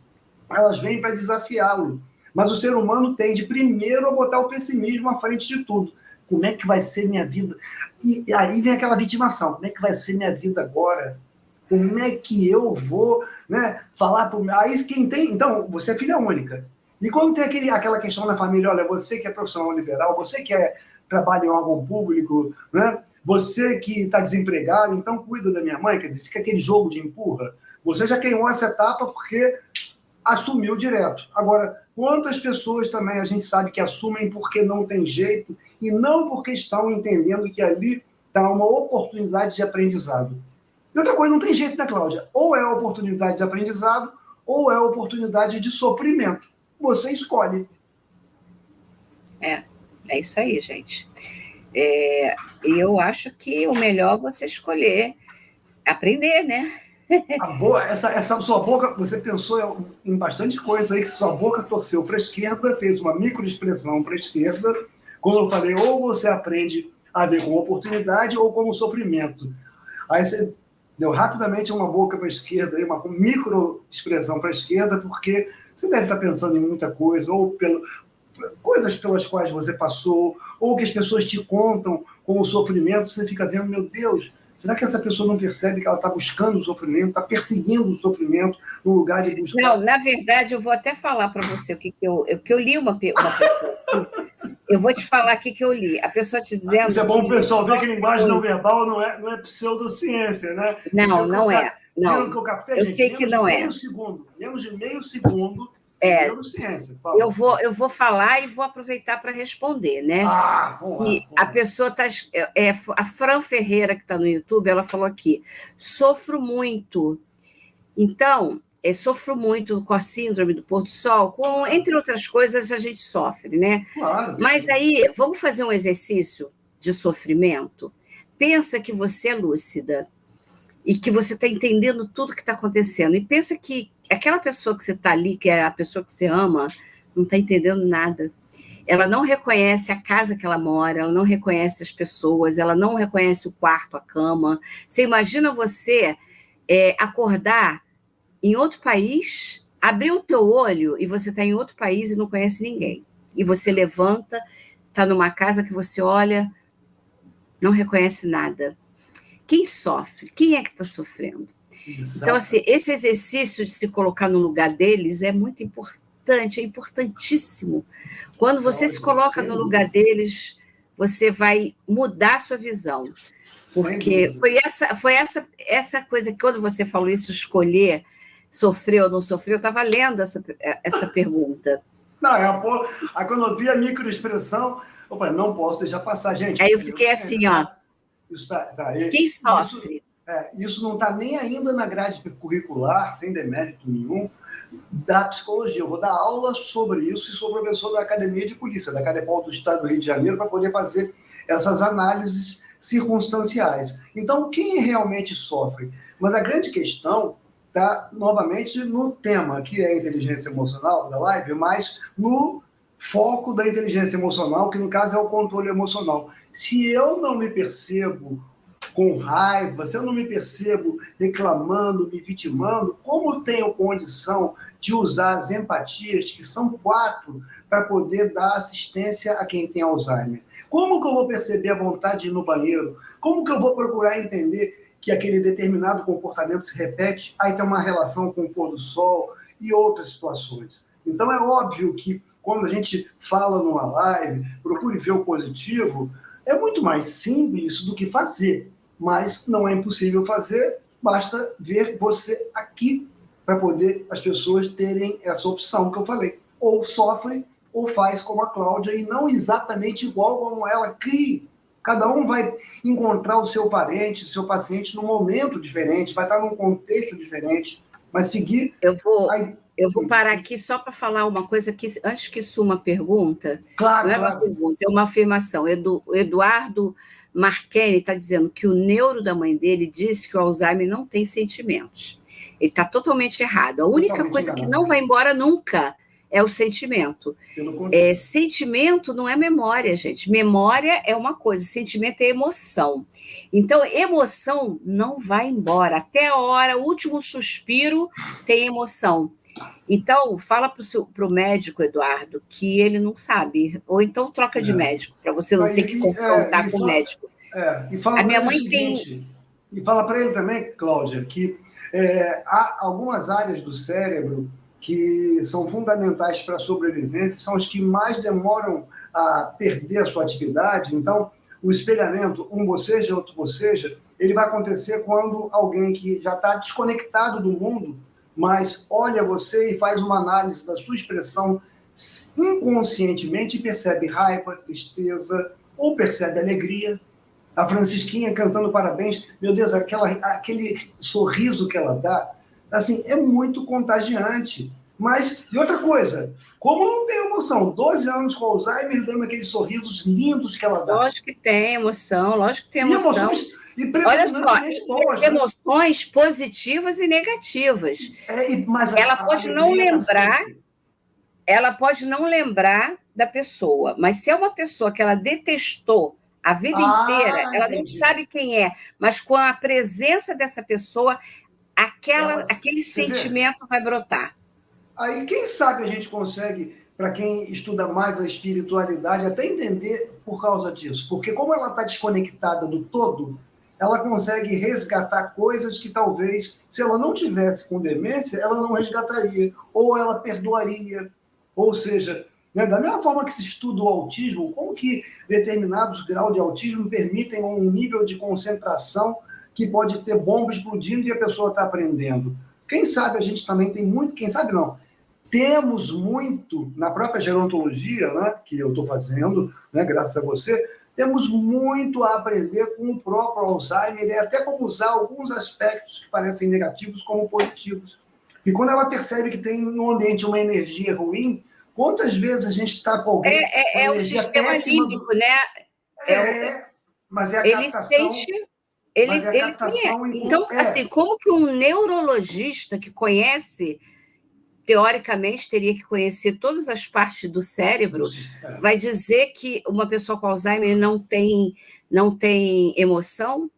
elas vêm para desafiá-lo. Mas o ser humano tende primeiro a botar o pessimismo à frente de tudo. Como é que vai ser minha vida? E aí vem aquela vitimação. Como é que vai ser minha vida agora? Como é que eu vou, né, falar para o... Aí quem tem... Então, você é filha única. E quando tem aquela questão na família, olha, você que é profissional liberal, você que trabalha em órgão público, né? Você que está desempregado, então cuida da minha mãe, quer dizer, fica aquele jogo de empurra. Você já queimou essa etapa porque assumiu direto. Agora, quantas pessoas também a gente sabe que assumem porque não tem jeito e não porque estão entendendo que ali está uma oportunidade de aprendizado. E outra coisa, não tem jeito, né, Cláudia? Ou é oportunidade de aprendizado ou é oportunidade de sofrimento. Você escolhe. É isso aí, gente. Eu acho que o melhor é você escolher aprender, né? Essa sua boca, você pensou em bastante coisa aí, que sua boca torceu para a esquerda, fez uma microexpressão para a esquerda, quando eu falei, ou você aprende a ver como oportunidade ou como sofrimento. Aí você deu rapidamente uma boca para a esquerda, uma microexpressão para a esquerda, porque você deve estar pensando em muita coisa, ou coisas pelas quais você passou, ou que as pessoas te contam com o sofrimento, você fica vendo, meu Deus, será que essa pessoa não percebe que ela está buscando o sofrimento, está perseguindo o sofrimento no lugar de buscar? Não, na verdade, eu vou até falar para você o que eu li uma pessoa. Eu vou te falar o que eu li. A pessoa te dizendo. Isso é bom o pessoal ver que linguagem não verbal não é pseudociência, né? Não é. Não. Que eu captei, eu gente, sei que não é. Menos de meio segundo. Pseudociência. Eu vou falar e vou aproveitar para responder, né? A pessoa está. A Fran Ferreira, que está no YouTube, ela falou aqui: sofro muito. Então, sofro muito com a síndrome do pôr do sol, entre outras coisas, a gente sofre, né? Claro. Mas aí, vamos fazer um exercício de sofrimento? Pensa que você é lúcida e que você está entendendo tudo que está acontecendo. E pensa que aquela pessoa que você está ali, que é a pessoa que você ama, não está entendendo nada. Ela não reconhece a casa que ela mora, ela não reconhece as pessoas, ela não reconhece o quarto, a cama. Você imagina você acordar em outro país, abrir o teu olho e você está em outro país e não conhece ninguém. E você levanta, está numa casa que você olha, não reconhece nada. Quem sofre? Quem é que está sofrendo? Exato. Então, assim, esse exercício de se colocar no lugar deles é muito importante, é importantíssimo. Quando você se coloca no lugar deles, você vai mudar a sua visão. Porque foi essa coisa que, quando você falou isso, escolher sofrer ou não sofrer, eu estava lendo essa pergunta. Não, aí quando eu vi a microexpressão, eu falei, não posso deixar passar, gente. Aí eu fiquei assim, ó. Quem sofre? Isso não está nem ainda na grade curricular, sem demérito nenhum, da psicologia. Eu vou dar aula sobre isso e sou professor da Academia de Polícia, da Cadepol do Estado do Rio de Janeiro, para poder fazer essas análises circunstanciais. Então, quem realmente sofre? Mas a grande questão está, novamente, no tema, que é a inteligência emocional da live, mas no foco da inteligência emocional, que no caso é o controle emocional. Se eu não me percebo com raiva, se eu não me percebo reclamando, me vitimando, como tenho condição de usar as empatias, que são 4, para poder dar assistência a quem tem Alzheimer? Como que eu vou perceber a vontade de ir no banheiro? Como que eu vou procurar entender que aquele determinado comportamento se repete? Aí tem uma relação com o pôr do sol e outras situações. Então é óbvio que quando a gente fala numa live, procure ver o positivo, é muito mais simples do que fazer. Mas não é impossível fazer, basta ver você aqui para poder as pessoas terem essa opção que eu falei. Ou sofrem ou faz como a Cláudia, e não exatamente igual como ela crie. Cada um vai encontrar o seu parente, o seu paciente num momento diferente, vai estar num contexto diferente, mas seguir... Eu vou parar aqui só para falar uma coisa que, antes que isso uma pergunta, Claro, não é claro. uma pergunta, é uma afirmação. O Eduardo Marcheni está dizendo que o neuro da mãe dele disse que o Alzheimer não tem sentimentos. Ele está totalmente errado. A única coisa que não vai embora nunca é o sentimento. Sentimento não é memória, gente. Memória é uma coisa, sentimento é emoção. Então, emoção não vai embora. Até a hora, o último suspiro tem emoção. Então, fala para o médico, Eduardo, que ele não sabe. Ou então troca de médico, para você não ter que confrontar com o médico. E fala para ele o seguinte, e fala para ele também, Cláudia, que há algumas áreas do cérebro que são fundamentais para a sobrevivência, são as que mais demoram a perder a sua atividade. Então, o espelhamento, um boceja, outro boceja, ele vai acontecer quando alguém que já está desconectado do mundo, mas olha você e faz uma análise da sua expressão inconscientemente e percebe raiva, tristeza, ou percebe alegria. A Francisquinha cantando parabéns, meu Deus, aquele sorriso que ela dá, assim, é muito contagiante. Mas, e outra coisa, como não tem emoção? 12 anos com Alzheimer, dando aqueles sorrisos lindos que ela dá. Lógico que tem emoção, lógico que tem emoção. E predominantemente boas, emoções positivas e negativas. Mas ela pode não lembrar, ela pode não lembrar da pessoa, mas se é uma pessoa que ela detestou a vida inteira, ela não sabe quem é, mas com a presença dessa pessoa, aquele sentimento vai brotar. Aí, quem sabe a gente consegue, para quem estuda mais a espiritualidade, até entender por causa disso. Porque como ela está desconectada do todo, ela consegue resgatar coisas que talvez, se ela não tivesse com demência, ela não resgataria, ou ela perdoaria. Ou seja, da mesma forma que se estuda o autismo, como que determinados graus de autismo permitem um nível de concentração que pode ter bomba explodindo e a pessoa está aprendendo. Quem sabe a gente também tem muito, quem sabe não, temos muito, na própria gerontologia, né, que eu estou fazendo, né, graças a você, temos muito a aprender com o próprio Alzheimer e até como usar alguns aspectos que parecem negativos como positivos. E quando ela percebe que tem no ambiente uma energia ruim, quantas vezes a gente está com alguém... É o sistema límbico, né? Mas é a ele captação... Sente... Ele tem... Então, assim, como que um neurologista que conhece... teoricamente, teria que conhecer todas as partes do cérebro, vai dizer que uma pessoa com Alzheimer não tem emoção?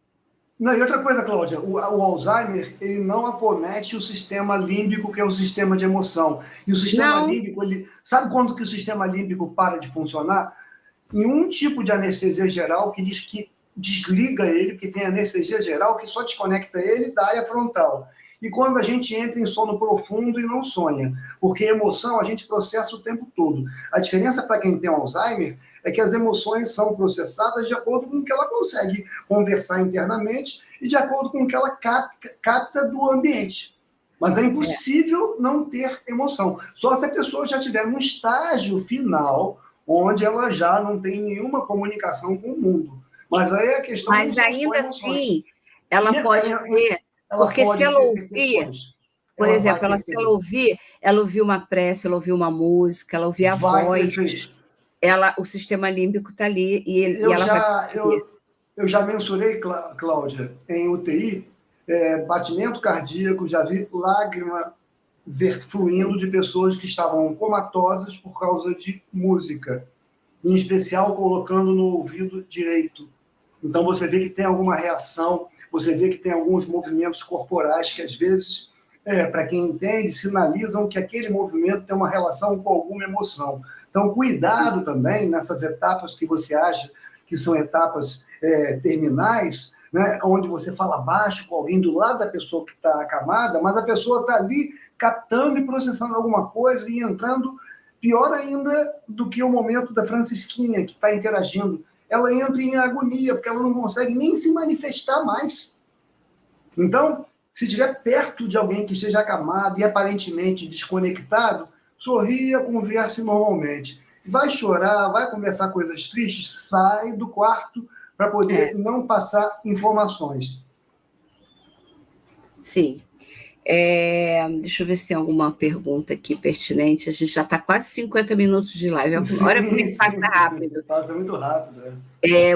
Não, e outra coisa, Cláudia, o Alzheimer, ele não acomete o sistema límbico, que é o sistema de emoção. E o sistema límbico, sabe quando que o sistema límbico para de funcionar? Em um tipo de anestesia geral que diz que desliga ele, porque tem anestesia geral que só desconecta ele da área frontal. E quando a gente entra em sono profundo e não sonha, porque emoção a gente processa o tempo todo. A diferença para quem tem Alzheimer é que as emoções são processadas de acordo com o que ela consegue conversar internamente e de acordo com o que ela capta do ambiente. Mas é impossível não ter emoção. Só se a pessoa já estiver num estágio final, onde ela já não tem nenhuma comunicação com o mundo. Mas aí a questão... Mas ainda assim, ela pode ter... Porque se ela ouvir, por exemplo, se ela ouvir uma prece, ela ouvir uma música, ela ouvir a voz, o sistema límbico está ali e ela vai perceber. Eu já mensurei, Cláudia, em UTI, batimento cardíaco, já vi lágrima fluindo de pessoas que estavam comatosas por causa de música, em especial colocando no ouvido direito. Então você vê que tem alguma reação, você vê que tem alguns movimentos corporais que, às vezes, para quem entende, sinalizam que aquele movimento tem uma relação com alguma emoção. Então, cuidado também nessas etapas que você acha que são etapas terminais, né, onde você fala baixo com alguém do lado da pessoa que está acamada, mas a pessoa está ali captando e processando alguma coisa e entrando, pior ainda do que o momento da Francisquinha, que está interagindo. Ela entra em agonia, porque ela não consegue nem se manifestar mais. Então, se estiver perto de alguém que esteja acamado e aparentemente desconectado, sorria, converse normalmente. vai chorar, vai conversar coisas tristes, sai do quarto para poder não passar informações. Sim. Deixa eu ver se tem alguma pergunta aqui pertinente. A gente já está quase 50 minutos de live. Olha como é que passa rápido. Passa muito rápido.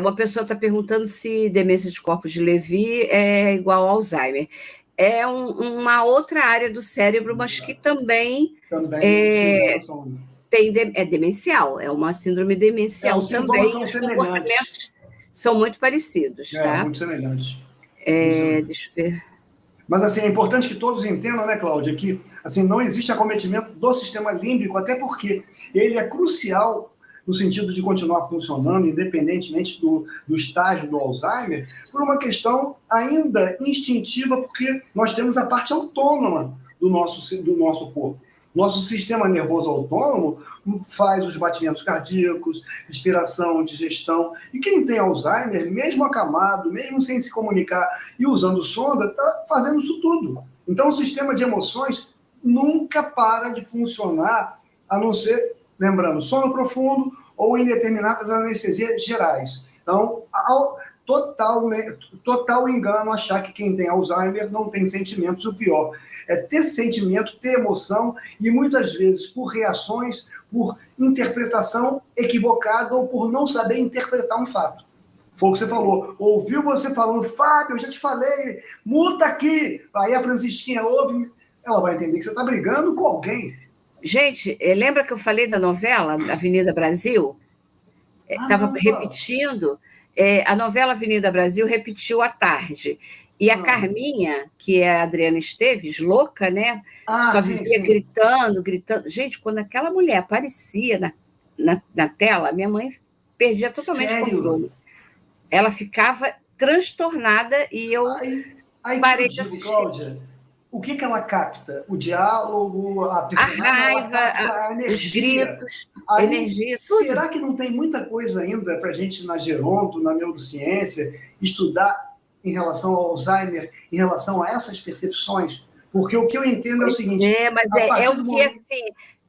Uma pessoa está perguntando se demência de corpo de Lewy é igual ao Alzheimer. É uma outra área do cérebro, mas que também é demencial, é uma síndrome demencial também. Os comportamentos são muito parecidos, tá? Muito semelhantes. Deixa eu ver. Mas, assim, é importante que todos entendam, né, Cláudia, que assim, não existe acometimento do sistema límbico, até porque ele é crucial no sentido de continuar funcionando, independentemente do estágio do Alzheimer, por uma questão ainda instintiva, porque nós temos a parte autônoma do nosso corpo. Nosso sistema nervoso autônomo faz os batimentos cardíacos, respiração, digestão. E quem tem Alzheimer, mesmo acamado, mesmo sem se comunicar e usando sonda, está fazendo isso tudo. Então, o sistema de emoções nunca para de funcionar, a não ser, lembrando, sono profundo ou em determinadas anestesias gerais. Então, total engano achar que quem tem Alzheimer não tem sentimentos. O pior é ter sentimento, ter emoção, e muitas vezes por reações, por interpretação equivocada ou por não saber interpretar um fato. Foi o que você falou. Ouviu você falando, Fábio, eu já te falei, muta aqui. Aí a Francisquinha ouve, ela vai entender que você está brigando com alguém. Gente, lembra que eu falei da novela Avenida Brasil? Estava repetindo. A novela Avenida Brasil repetiu à tarde. E a Carminha, que é a Adriana Esteves, louca, né? Só vivia gritando. Gente, quando aquela mulher aparecia na tela, minha mãe perdia totalmente o controle. Ela ficava transtornada e eu parei de assistir. Cláudia, o que ela capta? O diálogo, a raiva, a energia, os gritos, a energia. Será que não tem muita coisa ainda para a gente, na geronto, na neurociência, estudar em relação ao Alzheimer, em relação a essas percepções? Porque o que eu entendo é o seguinte... mas é o que, assim,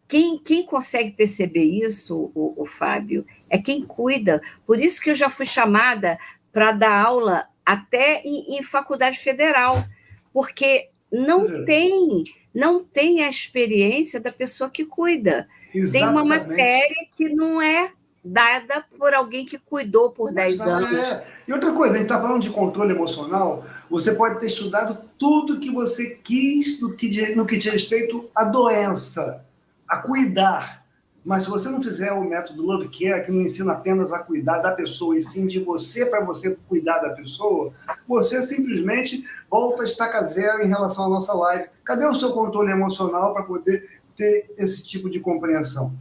quem consegue perceber isso, o Fábio, é quem cuida. Por isso que eu já fui chamada para dar aula até em faculdade federal, porque não tem a experiência da pessoa que cuida. Exatamente. Tem uma matéria que não é dada por alguém que cuidou por 10 anos. E outra coisa, a gente está falando de controle emocional, você pode ter estudado tudo que você quis no que diz respeito à doença, a cuidar. Mas se você não fizer o método Love Care, que não ensina apenas a cuidar da pessoa, e sim de você para você cuidar da pessoa, você simplesmente volta a estaca zero em relação à nossa live. Cadê o seu controle emocional para poder ter esse tipo de compreensão?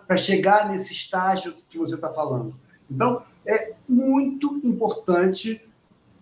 Para chegar nesse estágio que você está falando. Então, é muito importante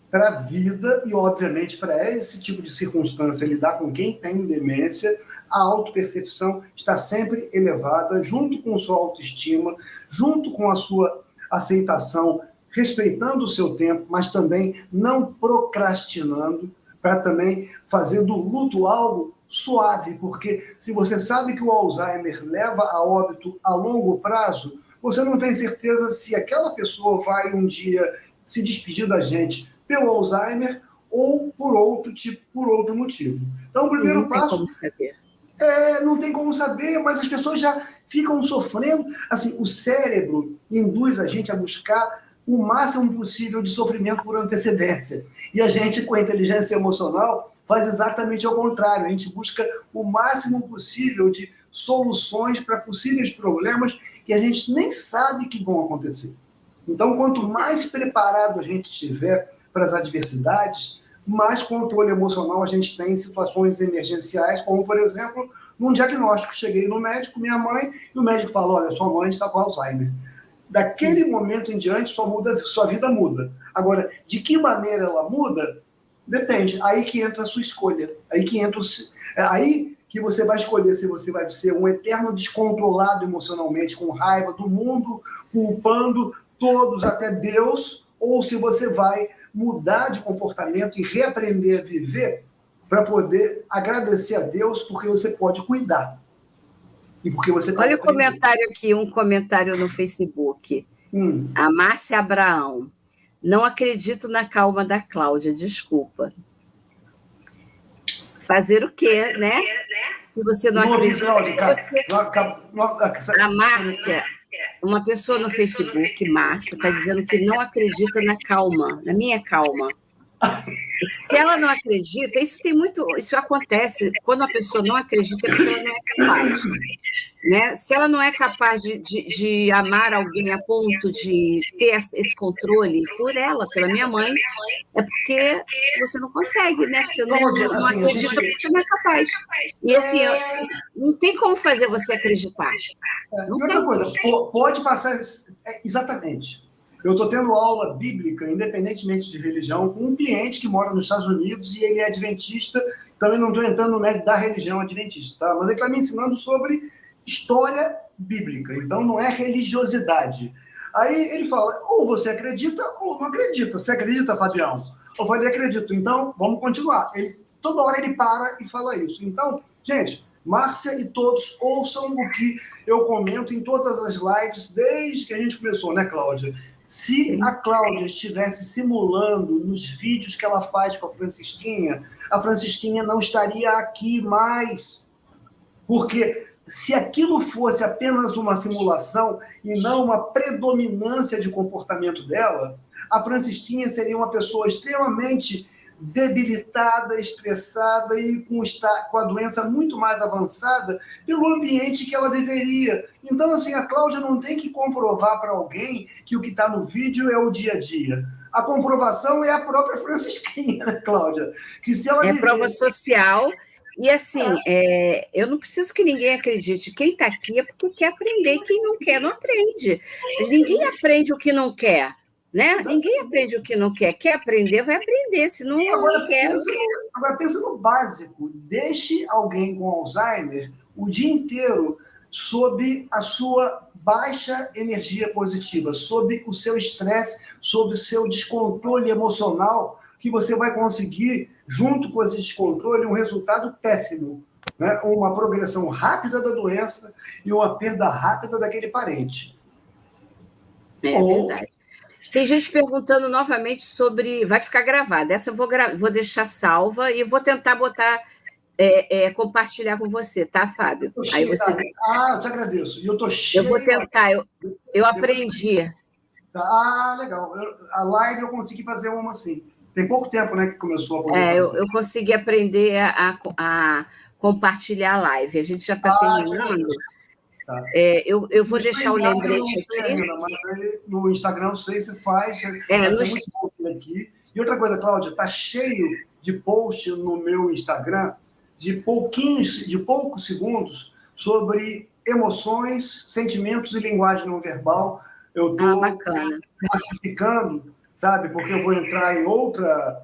para a vida e, obviamente, para esse tipo de circunstância, lidar com quem tem demência, a autopercepção está sempre elevada, junto com sua autoestima, junto com a sua aceitação, respeitando o seu tempo, mas também não procrastinando, para também fazer do luto algo suave, porque se você sabe que o Alzheimer leva a óbito a longo prazo, você não tem certeza se aquela pessoa vai um dia se despedir da gente pelo Alzheimer ou por outro motivo. Então, o primeiro passo... Não tem como saber. Não tem como saber, mas as pessoas já ficam sofrendo. Assim, o cérebro induz a gente a buscar o máximo possível de sofrimento por antecedência. E a gente, com a inteligência emocional, faz exatamente ao contrário. A gente busca o máximo possível de soluções para possíveis problemas que a gente nem sabe que vão acontecer. Então, quanto mais preparado a gente estiver para as adversidades, mais controle emocional a gente tem em situações emergenciais, como, por exemplo, num diagnóstico. Cheguei no médico, minha mãe, e o médico falou, olha, sua mãe está com Alzheimer. Daquele momento em diante, sua vida muda. Agora, de que maneira ela muda? Depende. Aí que entra a sua escolha. Aí que você vai escolher se você vai ser um eterno descontrolado emocionalmente, com raiva do mundo, culpando todos, até Deus, ou se você vai mudar de comportamento e reaprender a viver para poder agradecer a Deus, porque você pode cuidar. E porque você Olha o pode aprender. comentário aqui, um comentário no Facebook. A Márcia Abraão. Não acredito na calma da Cláudia, desculpa. Fazer o quê, né? Se você não acredita... A Márcia, uma pessoa no Facebook, Márcia, está dizendo que não acredita na calma, na minha calma. Se ela não acredita, isso acontece quando a pessoa não acredita, é porque ela não é capaz. Né? Se ela não é capaz de amar alguém a ponto de ter esse controle por ela, pela minha mãe, é porque você não consegue, né? Você não acredita porque você não é capaz. E assim, não tem como fazer você acreditar. E outra coisa, pode passar... Exatamente. Eu estou tendo aula bíblica, independentemente de religião, com um cliente que mora nos Estados Unidos e ele é adventista. Também não estou entrando no mérito da religião adventista, tá? Mas ele está me ensinando sobre história bíblica, então não é religiosidade. Aí ele fala, ou você acredita ou não acredita. Você acredita, Fabião? Eu falei, acredito. Então, vamos continuar. Toda hora ele para e fala isso. Então, gente, Márcia e todos ouçam o que eu comento em todas as lives desde que a gente começou, né, Cláudia? Se a Cláudia estivesse simulando nos vídeos que ela faz com a Francisquinha não estaria aqui mais. Porque se aquilo fosse apenas uma simulação e não uma predominância de comportamento dela, a Francisquinha seria uma pessoa extremamente debilitada, estressada e com a doença muito mais avançada pelo ambiente que ela viveria. Então, assim, a Cláudia não tem que comprovar para alguém que o que está no vídeo é o dia a dia. A comprovação é a própria Francisquinha, né, Cláudia? Que se ela prova social. E assim, eu não preciso que ninguém acredite. Quem está aqui é porque quer aprender. Quem não quer, não aprende. Ninguém aprende o que não quer. Né? Ninguém aprende o que não quer. Quer aprender, vai aprender. Se não quer... Agora, pensa no básico. Deixe alguém com Alzheimer o dia inteiro sob a sua baixa energia positiva, sob o seu estresse, sob o seu descontrole emocional, que você vai conseguir, junto com esse descontrole, um resultado péssimo. Né? Uma progressão rápida da doença e uma perda rápida daquele parente. Verdade. Tem gente perguntando novamente sobre... Vai ficar gravada. Essa eu vou deixar salva e vou tentar botar, compartilhar com você, tá, Fábio? Aí você... eu te agradeço. E eu tô cheio... Eu vou tentar. Eu aprendi. Legal. A live eu consegui fazer uma assim. Tem pouco tempo, né, que começou a poder fazer. Eu consegui aprender a compartilhar a live. A gente já está terminando. Tá. Eu vou deixar o lembrete aqui. Ainda, mas aí no Instagram eu sei se faz. Muito bom aqui. E outra coisa, Cláudia, tá cheio de post no meu Instagram de poucos segundos sobre emoções, sentimentos e linguagem não verbal. Eu estou classificando, sabe? Porque eu vou entrar em outra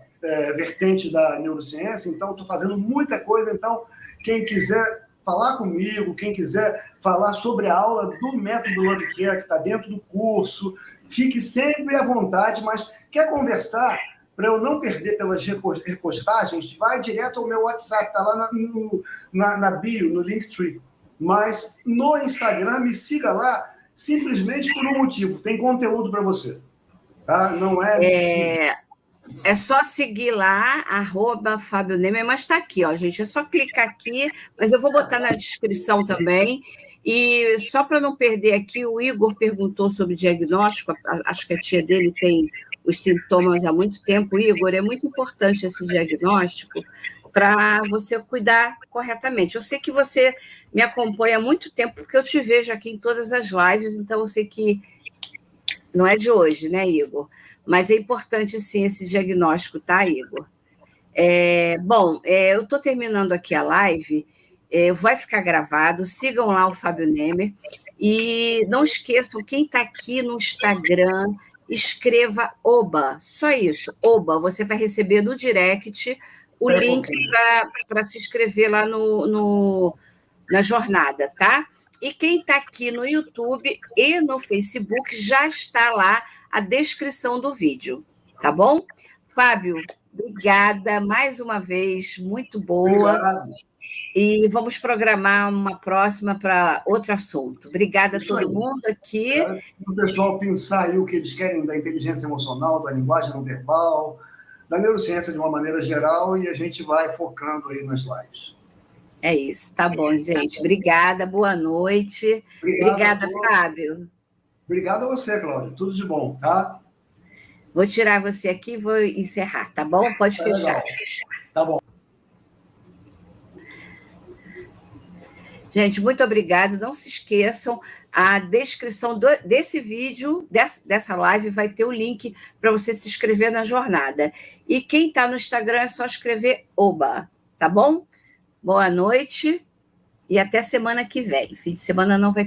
vertente da neurociência, então estou fazendo muita coisa. Então, quem quiser falar comigo, quem quiser falar sobre a aula do método Love Care, que está dentro do curso, fique sempre à vontade, mas quer conversar, para eu não perder pelas repostagens, vai direto ao meu WhatsApp, está lá na bio, no Linktree. Mas no Instagram, me siga lá, simplesmente por um motivo, tem conteúdo para você. Tá? Não é só seguir lá, @Fábio Neyman, mas está aqui, ó, gente. É só clicar aqui, mas eu vou botar na descrição também. E só para não perder aqui, o Igor perguntou sobre diagnóstico, acho que a tia dele tem os sintomas há muito tempo. Igor, é muito importante esse diagnóstico para você cuidar corretamente. Eu sei que você me acompanha há muito tempo, porque eu te vejo aqui em todas as lives, então eu sei que não é de hoje, né, Igor? Mas é importante, sim, esse diagnóstico, tá, Igor? Eu estou terminando aqui a live, vai ficar gravado, sigam lá o Fábio Neyman, e não esqueçam, quem está aqui no Instagram, escreva OBA, só isso, OBA, você vai receber no direct o link para se inscrever lá na jornada, tá? E quem está aqui no YouTube e no Facebook, já está lá a descrição do vídeo, tá bom? Fábio, obrigada mais uma vez, muito boa. Obrigado. E vamos programar uma próxima para outro assunto. Obrigada a todo mundo aqui. O pessoal pensar aí o que eles querem da inteligência emocional, da linguagem não verbal, da neurociência de uma maneira geral, e a gente vai focando aí nas lives. É isso, tá bom, gente. Obrigada, boa noite. Obrigada, Fábio. Obrigado a você, Cláudia. Tudo de bom, tá? Vou tirar você aqui e vou encerrar, tá bom? Pode fechar. Legal. Tá bom. Gente, muito obrigada. Não se esqueçam, a descrição desse vídeo, dessa live, vai ter o link para você se inscrever na jornada. E quem está no Instagram é só escrever Oba, tá bom? Boa noite e até semana que vem. Fim de semana não vai